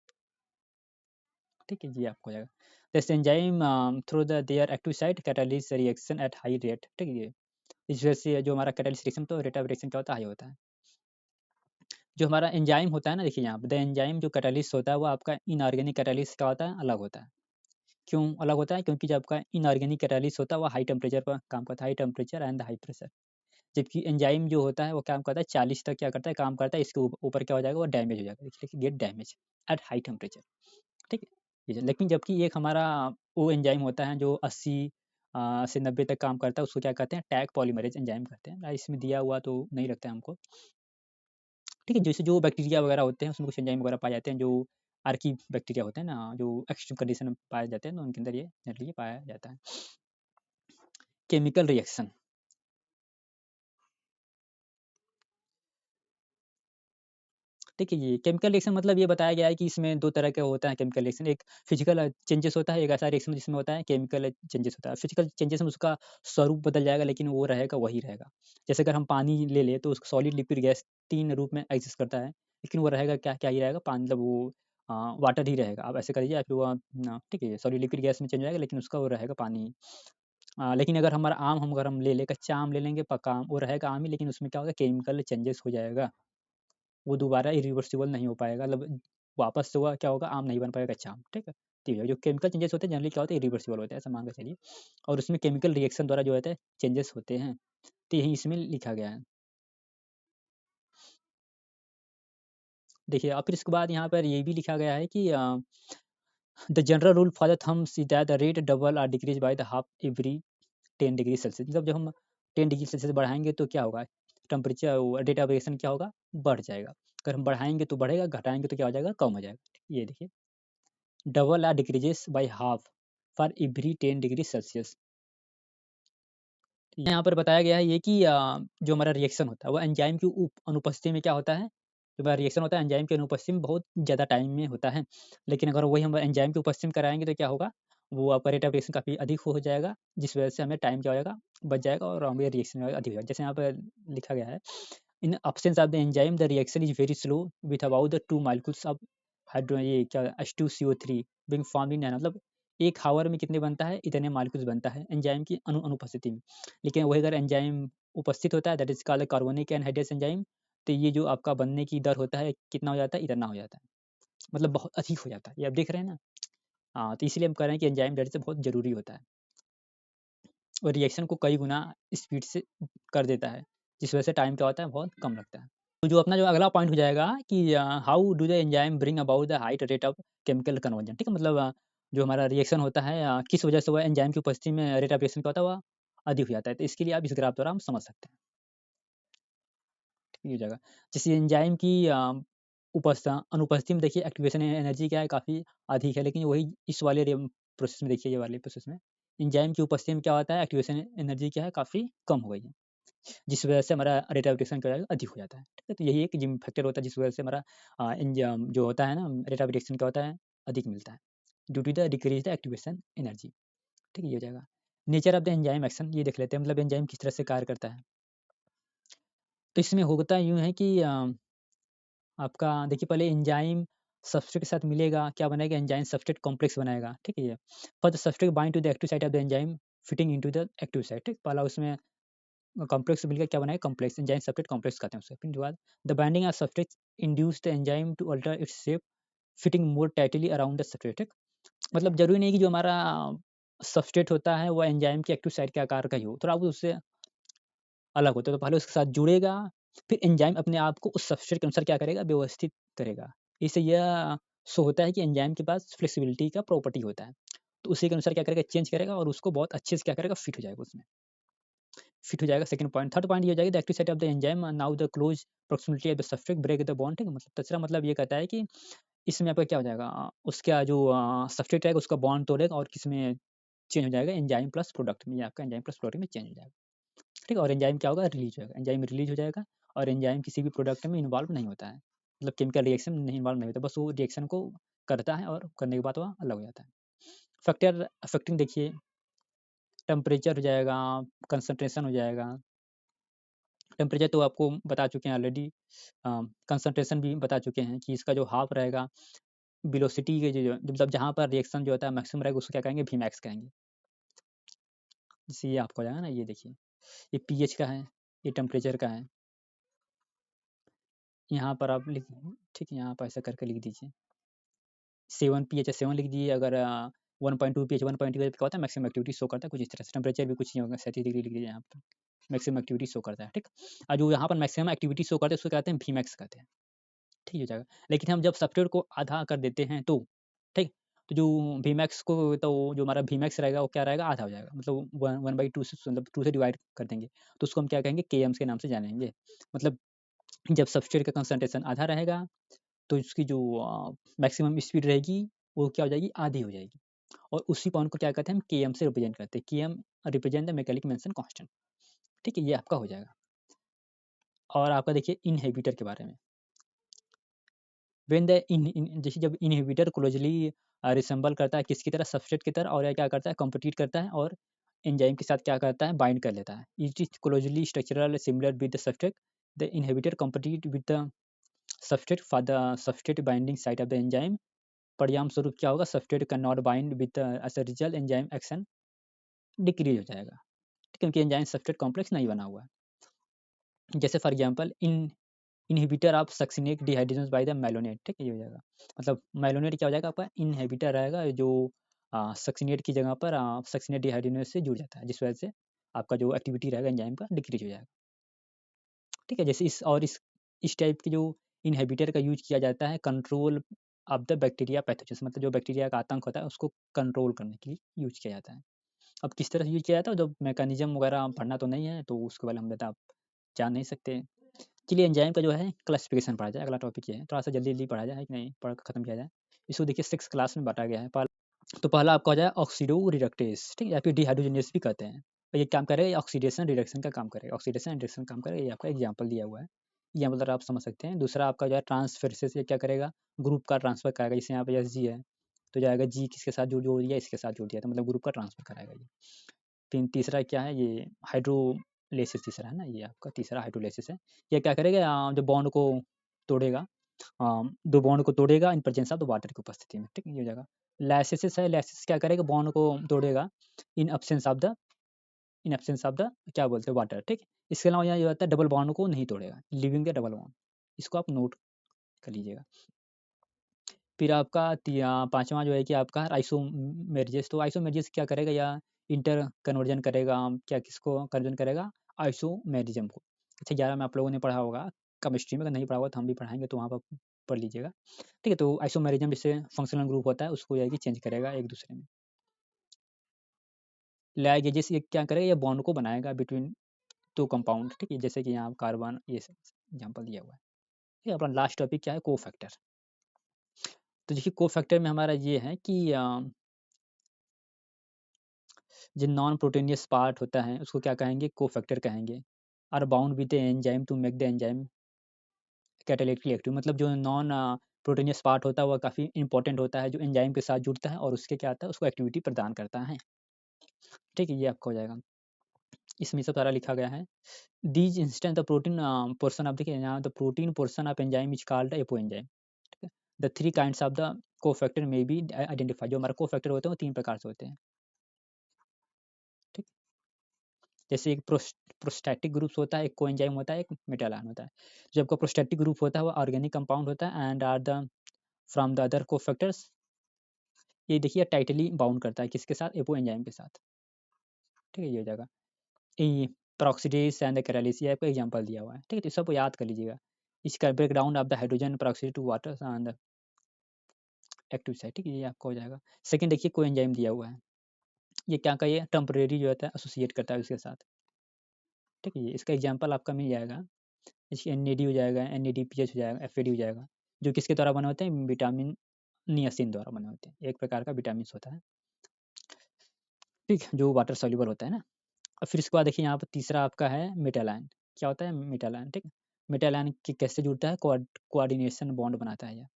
ठीक है जी, आपको हो जाएगा। This enzyme through the their active site catalyse reaction at high rate. ठीक है, इस वजह से जो हमारा कैटालिस रिएक्शन, तो रेट ऑफ रिएक्शन क्या होता है, हाई होता है। जो हमारा एंजाइम होता है ना, देखिए यहाँ पे द एंजाइम जो कैटालिस्ट होता है वो आपका इनऑर्गेनिक कैटालिस्ट क्या होता है, अलग होता है। क्यों अलग होता है, क्योंकि जब आपका इनऑर्गेनिक कैटालिस्ट होता है वो हाई टेम्परेचर पर काम करता है, high temperature and high pressure. जबकि एंजाइम जो होता है वो काम करता है 40 तक, क्या करता है, काम करता है, इसके ऊपर क्या हो जाएगा, वो डैमेज हो जाएगा, देखिए gate damage at high temperature. ठीक है, लेकिन जबकि एक हमारा वो एंजाइम होता है जो 80 से 90 तक काम करता है, उसको क्या कहते हैं, टैग पॉलीमरेज एंजाइम कहते हैं। इसमें दिया हुआ तो नहीं रखता है हमको। ठीक है, जैसे जो बैक्टीरिया वगैरह होते हैं उसमें कुछ एंजाइम वगैरह पाए जाते हैं, जो आर्की बैक्टीरिया होते हैं ना, जो एक्सट्रीम कंडीशन में पाए जाते हैं, तो उनके अंदर ये जनरली पाया जाता है। केमिकल रिएक्शन, ठीक है, ये केमिकल रिएक्शन मतलब ये बताया गया है कि इसमें 2 तरह के होता है केमिकल रिएक्शन। एक फिजिकल चेंजेस होता है, एक ऐसा रिएक्शन जिसमें होता है केमिकल चेंजेस होता है। फिजिकल चेंजेस में उसका स्वरूप बदल जाएगा, लेकिन वो रहेगा वही रहेगा। जैसे अगर हम पानी ले लें तो उसको सॉलिड, लिक्विड, गैस 3 रूप में एग्जिस्ट करता है, लेकिन वो रहेगा क्या, क्या ही रहेगा, पानी, मतलब वो वाटर ही रहेगा। आप ऐसे कर लीजिए, या फिर वो ठीक है, सॉलिड, लिक्विड, गैस में चेंज हो जाएगा, लेकिन उसका वो रहेगा पानी। लेकिन अगर हमारा आम, हम अगर हम ले लें, कच्चा आम ले लेंगे, पका आम, वो रहेगा आम ही, लेकिन उसमें क्या होगा, केमिकल चेंजेस हो जाएगा। वो दोबारा इरिवर्सिबल नहीं हो पाएगा, मतलब वापस से हुआ क्या होगा, आम नहीं बन पाएगा कच्चा आम। ठीक है, ठीक है, जो केमिकल चेंजेस होते हैं जनरली क्या होता है, इरिवर्सिबल होते हैं, ऐसा मान के चलिए। और उसमें केमिकल रिएक्शन द्वारा जो होता है चेंजेस होते हैं, तो यही इसमें लिखा गया है। देखिए, और फिर इसके बाद यहाँ पर ये भी लिखा गया है कि the general rule for the thumbs is that the rate double or decrease by the half every 10 degree Celsius. मतलब जब हम 10 डिग्री सेल्सियस बढ़ाएंगे तो क्या होगा, टेम्परेचर, रेट ऑफ रिएक्शन क्या होगा, बढ़ जाएगा। अगर हम बढ़ाएंगे तो बढ़ेगा, घटाएंगे तो क्या हो जाएगा, कम हो जाएगा। ये देखिए, double R decreases by half for every 10 degree Celsius. यहाँ पर बताया गया है ये कि जो हमारा रिएक्शन होता है वो एंजाइम की अनुपस्थिति में क्या होता है, जो हमारा रिएक्शन होता है एंजाइम की अनुपस्थिति में बहुत ज़्यादा टाइम में होता है। लेकिन अगर वही हम एंजाइम की उपस्थिति में कराएंगे तो क्या होगा, वो आपका रेट ऑफ रिएक्शन काफ़ी अधिक हो जाएगा, जिस वजह से हमें टाइम क्या हो जाएगा, बच जाएगा, और हमें रिएक्शन अधिक हो जाएगा। जैसे यहाँ पर लिखा गया है, इन absence of the enzyme the reaction is very slow with about the 2 molecules of hydro, ये क्या, H2CO3 being formed in, मतलब 1 हावर में कितने बनता है, इतने मालिक्यूल्स बनता है एंजाइम की अनुपस्थिति में। लेकिन वही अगर एंजाइम उपस्थित होता है, that is called carbonic anhydrase enzyme, तो ये जो आपका बनने की दर होता है कितना हो जाता है, इतना हो जाता है, मतलब बहुत अधिक हो जाता है। ये आप देख रहे हैं ना। हाँ, तो इसलिए हम कह रहे हैं कि एंजाइम डेट से बहुत ज़रूरी होता है, और रिएक्शन को कई गुना स्पीड से कर देता है, जिस वजह से टाइम क्या होता है, बहुत कम लगता है। तो जो अपना जो अगला पॉइंट हो जाएगा कि how do the enzyme bring about the height rate of chemical conversion. ठीक है, मतलब जो हमारा रिएक्शन होता है, किस वजह से वह एंजाइम की उपस्थिति में रेट ऑफ रिएक्शन क्या होता है, वह अधिक हो जाता है। तो इसके लिए आप इस ग्राफ द्वारा हम समझ सकते हैं। ठीक है, ये जगह जैसे एंजाइम की अनुपस्थिति में देखिए एक्टिवेशन एनर्जी क्या है, काफ़ी अधिक है, लेकिन वही इस वाले प्रोसेस में देखिए, ये वाले प्रोसेस में एंजाइम की उपस्थिति में क्या होता है, एक्टिवेशन एनर्जी क्या है, काफ़ी कम हो गई है, जिस वजह से हमारा रेट ऑफ रिएक्शन क्या है, अधिक हो जाता है। ठीक है, तो यही एक जिम फैक्टर होता है जिस वजह से हमारा एंजाइम जो होता है ना, रेट ऑफ रिएक्शन क्या होता है, अधिक मिलता है, due to the decrease the activation energy. ठीक है, ये हो जाएगा। Nature of the enzyme action ये देख लेते हैं, मतलब एंजाइम किस तरह से कार्य करता है। तो इसमें होता यूँ है कि आपका देखिए, पहले एंजाइम सब्सट्रेट के साथ मिलेगा, क्या बनेगा, एंजाइम सब्सट्रेट कॉम्प्लेक्स बनाएगा। ठीक है, ये for the substrate bind to the active site of the enzyme fitting into the active site. ठीक, पहला उसमें कॉम्प्लेक्स मिलकर क्या बनाएगा, कॉम्प्लेक्स, एंजाइम सब्सट्रेट कॉम्प्लेक्स कहते हैं उसे। फिर उसके बाद the binding of substrate induce the enzyme to alter its shape fitting more tightly around the substrate. ठीक, मतलब जरूरी नहीं कि जो हमारा सब्सट्रेट होता है वो एंजाइम के एक्टिव साइट के आकार का ही हो, थोड़ा वो उससे अलग होता है, तो पहले उसके साथ जुड़ेगा, फिर एंजाइम अपने आप को उस सब्सट्रेट के अनुसार क्या करेगा, व्यवस्थित करेगा। इससे यह शो होता है कि एंजाइम के पास फ्लेक्सिबिलिटी का प्रॉपर्टी होता है, तो उसी के अनुसार क्या करेगा, चेंज करेगा, और उसको बहुत अच्छे से क्या करेगा, फिट हो जाएगा उसमें। फिट हो जाएगा सेकंड पॉइंट। थर्ड पॉइंट ये हो जाएगा the active site of the enzyme now the close proximity of the substrate break the bond, ठीक है। मतलब तीसरा मतलब ये कहता है कि इसमें आपका क्या हो जाएगा, उसका जो सब्सट्रेट रहेगा उसका बॉन्ड तोड़ेगा और किसमें चेंज हो जाएगा, एंजाइम प्लस प्रोडक्ट में, ये आपका एंजाइम प्लस प्रोडक्ट में चेंज हो जाएगा, ठीक है। और एंजाइम क्या होगा, रिलीज होगा, एंजाइम रिलीज हो जाएगा। और एंजाइम किसी भी प्रोडक्ट में इन्वॉल्व नहीं होता है, मतलब केमिकल रिएक्शन नहीं इन्वॉल्व नहीं होता, बस वो रिएक्शन को करता है और करने के बाद वह अलग हो जाता है। फैक्टर अफेक्टिंग देखिए, टेम्परेचर हो जाएगा, कंसंट्रेशन हो जाएगा। टेम्परेचर तो आपको बता चुके हैं ऑलरेडी, कंसंट्रेशन भी बता चुके हैं कि इसका जो हाफ रहेगा वेलोसिटी के जो मतलब जहाँ पर रिएक्शन जो होता है मैक्सिमम रहेगा उसको क्या कहेंगे, वीमैक्स कहेंगे। जैसे ये आपको हो जाएगा ना, ये देखिए ये पीएच का है, ये टेम्परेचर का है। यहाँ पर आप लिख, ठीक है, यहाँ पर ऐसा करके लिख दीजिए 7 पीएच है 7 लिख दीजिए। अगर 1.2 पीएच 1.2 क्या होता है, मैक्सिमम एक्टिविटी शो करता है कुछ इस तरह से। टेम्परेचर भी कुछ नहीं होगा, 37 डिग्री लिख दीजिए यहाँ पर, मैक्सिमम एक्टिविटी शो करता है, ठीक। और जो यहाँ पर मैक्सिमम एक्टिविटी शो करते हैं उसको कहते हैं वीमैक्स कहते हैं, ठीक हो जाएगा। लेकिन हम जब सॉफ्टवेयर को आधा कर देते हैं तो, ठीक, तो जो वीमैक्स को, तो जो हमारा वीमैक्स रहेगा वो क्या रहेगा, आधा हो जाएगा, मतलब 1/2 से, मतलब 2 से डिवाइड कर देंगे, तो उसको हम क्या कहेंगे, केएम्स के नाम से जानेंगे। मतलब जब सब्सट्रेट का कंसंट्रेशन आधा रहेगा तो इसकी जो मैक्सिमम स्पीड रहेगी वो क्या हो जाएगी, आधी हो जाएगी। और उसी पॉइंट को क्या कहते हैं, हम केएम से रिप्रेजेंट करते हैं, KM represent the mechanical motion constant, ठीक है, ये आपका हो जाएगा। और आपका देखिए इनहिबिटर के बारे में, व्हेन द जैसे जब इनहिबिटर क्लोजली रिसेंबल करता है किसकी तरह, सबस्ट्रेट की तरह, और यह क्या करता है, कम्पीट करता है और एंजाइम के साथ क्या करता है, बाइंड कर लेता है। It is closely structural similar with the substrate, the inhibitor compete with the substrate for the substrate binding site of the enzyme. परिणाम स्वरूप क्या होगा, substrate can not bind with as a result enzyme action decrease हो जाएगा, क्योंकि enzyme substrate complex नहीं बना हुआ है। जैसे for example inhibitor of succinate dehydrogen by the malonate, ठीक है, ये हो जाएगा। मतलब मेलोनेट क्या हो जाएगा, आपका इनहिबिटर रहेगा जो सक्सिनेट की जगह पर सक्सिनेट डिहाइड्रोजन से जुड़ जाता है, जिस वजह से आपका जो एक्टिविटी रहेगा एंजाइम का डिक्रीज हो जाएगा, ठीक है। जैसे इस टाइप के जो इनहिबिटर का यूज किया जाता है control of the bacteria pathogens, मतलब जो बैक्टीरिया का आतंक होता है उसको कंट्रोल करने के लिए यूज किया जाता है। अब किस तरह से यूज किया जाता है, जब मैकेनिज्म वगैरह पढ़ना तो नहीं है तो उसके बारे में हम बता आप जान नहीं सकते। चलिए एंजाइम का जो है क्लासिफिकेशन पढ़ा जाए, अगला टॉपिक ये है, थोड़ा सा जल्दी जल्दी पढ़ा जाए कि नहीं, पढ़ कर खत्म किया जाए। इसको देखिए 6 क्लास में बांटा गया है। तो पहला आपका हो जाए ऑक्सीडो रिडक्टेज, ठीक है, या फिर डिहाइड्रोजनेस भी कहते हैं। और ये काम करेगा, ये ऑक्सीडेशन रिडक्शन का काम करेगा, ऑक्सीडेशन रिडक्शन काम करेगा, ये आपका एग्जाम्पल दिया हुआ है, ये मतलब आप समझ सकते हैं। दूसरा आपका जो है ट्रांसफेरेसिस, ये क्या करेगा, ग्रुप का ट्रांसफर करेगा। जैसे यहाँ पे एस जी है तो जाएगा जी किसके साथ जोड़ दिया, इसके साथ जोड़ दिया, तो मतलब ग्रुप का ट्रांसफर कराएगा ये। फिर तीसरा क्या है, ये हाइड्रोलेसिस तीसरा है ना, ये आपका तीसरा हाइड्रोलेसिस है। ये क्या करेगा, जो बॉन्ड को तोड़ेगा, दो बॉन्ड को तोड़ेगा in presence of the water की उपस्थिति में, ठीक है, ये हो जाएगा। लाइसिस है, लाइसिस क्या करेगा, बॉन्ड को तोड़ेगा इन एब्सेंस ऑफ द क्या बोलते हैं, वाटर, ठीक है। इसके अलावा यहाँ जो होता है डबल बॉन्ड को नहीं तोड़ेगा, लिविंग द डबल बॉन्ड, इसको आप नोट कर लीजिएगा। फिर आपका पांचवा जो है कि आपका आइसोमेरिजेस, तो आइसोमेरिजेस क्या करेगा, या इंटर कन्वर्जन करेगा, क्या किसको कन्वर्जन करेगा, आइसोमेरिज्म को। अच्छा 11 में आप लोगों ने पढ़ा होगा केमिस्ट्री में, अगर नहीं पढ़ा होगा तो हम भी पढ़ाएंगे तो वहाँ पर पढ़ लीजिएगा, ठीक है। तो आइसोमेरिज्म जैसे फंक्शनल ग्रुप होता है उसको जाएगी चेंज करेगा एक दूसरे में। लाइगेजेस ये क्या करेगा, ये बॉन्ड को बनाएगा बिटवीन टू कंपाउंड, ठीक है, जैसे कि यहाँ कार्बन, ये एग्जाम्पल दिया हुआ है, ठीक है। अपना लास्ट टॉपिक क्या है, कोफैक्टर। तो देखिए कोफैक्टर में हमारा ये है कि जो नॉन प्रोटीनियस पार्ट होता है उसको क्या कहेंगे, कोफैक्टर कहेंगे। Are bound with the enzyme to make the enzyme catalytically active, मतलब जो नॉन प्रोटीनियस पार्ट होता है वह काफ़ी इंपॉर्टेंट होता है, जो एंजाइम के साथ जुड़ता है और उसके क्या आता है, उसको एक्टिविटी प्रदान करता है, ठीक है, ये आपका हो जाएगा। इसमें सब सारा लिखा गया है। These instant the protein portion of, देखिए यहाँ the protein portion of enzyme is called apo enzyme, ठीक है। The three kinds of the cofactor may be identify, जो हमारा कोफैक्टर होते हैं वो तीन प्रकार से होते हैं, ठीक। जैसे एक प्रोस्टैटिक ग्रुप्स होता है, एक कोएंजाइम होता है, एक मेटल आयन होता है। जो आपका प्रोस्टैटिक ग्रुप होता है वो ऑर्गेनिक कंपाउंड होता है and are the from the other cofactors, ये देखिए टाइटली बाउंड करता है किसके साथ, एपो एंजाइम के साथ, ठीक है, ये हो जाएगा। ई पेरोक्सिडेज एंड द कैटालिस, ये आपको एग्जांपल दिया हुआ है, ठीक है, तो सबको याद कर लीजिएगा। इसका breakdown of the hydrogen peroxide to water and active site, ठीक है, ये आपका हो जाएगा। सेकंड देखिए कोएंजाइम दिया हुआ है, ये क्या का, ये टेम्परेरी जो होता है एसोसिएट करता है उसके साथ, ठीक है? इसका एग्जांपल आपका मिल जाएगा, इसकी एनएडी हो जाएगा, एनएडीपीएच हो जाएगा, एफएडी हो जाएगा, जो किसके द्वारा बने होते हैं? विटामिन नियासिन द्वारा बने होते हैं। एक प्रकार का विटामिन्स होता है, ठीक है? जो वाटर सॉल्युबल होता है ना। और फिर इसके बाद देखिए यहाँ पर तीसरा आपका है मेटालाइन। क्या होता है? मेटालाइन, ठीक है? मेटालाइन कैसे जुड़ता है? कोऑर्डिनेशन बॉन्ड बनाता है ये,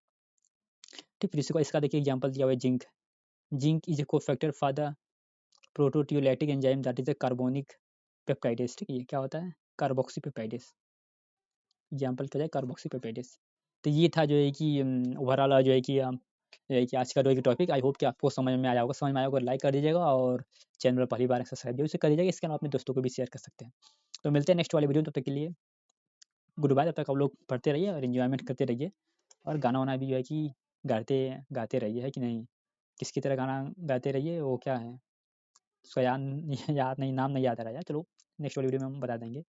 ठीक। फिर इसका देखिए एग्जांपल दिया हुआ है zinc. Zinc is a cofactor for the proteolytic enzyme that is a carbonic peptidase, ठीक है? ये क्या होता है? Carboxy peptidase. एग्जाम्पल क्या है? Carboxy peptidase. तो ये था जो है कि ओवरऑल जो है कि आज का जो है टॉपिक, आई होप कि आपको समझ में आया होगा। समझ में आया होगा लाइक कर दीजिएगा, और चैनल पर पहली बार सब्सक्राइब जरूर से कर दीजिएगा। इसके अलावा अपने दोस्तों को भी शेयर कर सकते हैं। तो मिलते हैं नेक्स्ट वाले वीडियो में, तब तक के लिए गुड बाय। तब तक आप लोग पढ़ते रहिए और इन्जॉयमेंट करते रहिए, और गाना वाना भी जो है कि गाते गाते रहिए, है कि नहीं? किसकी तरह गाना गाते रहिए, वो क्या है उसका याद याद नहीं, नाम नहीं याद आ रहा है। चलो नेक्स्ट वाली वीडियो में हम बता देंगे।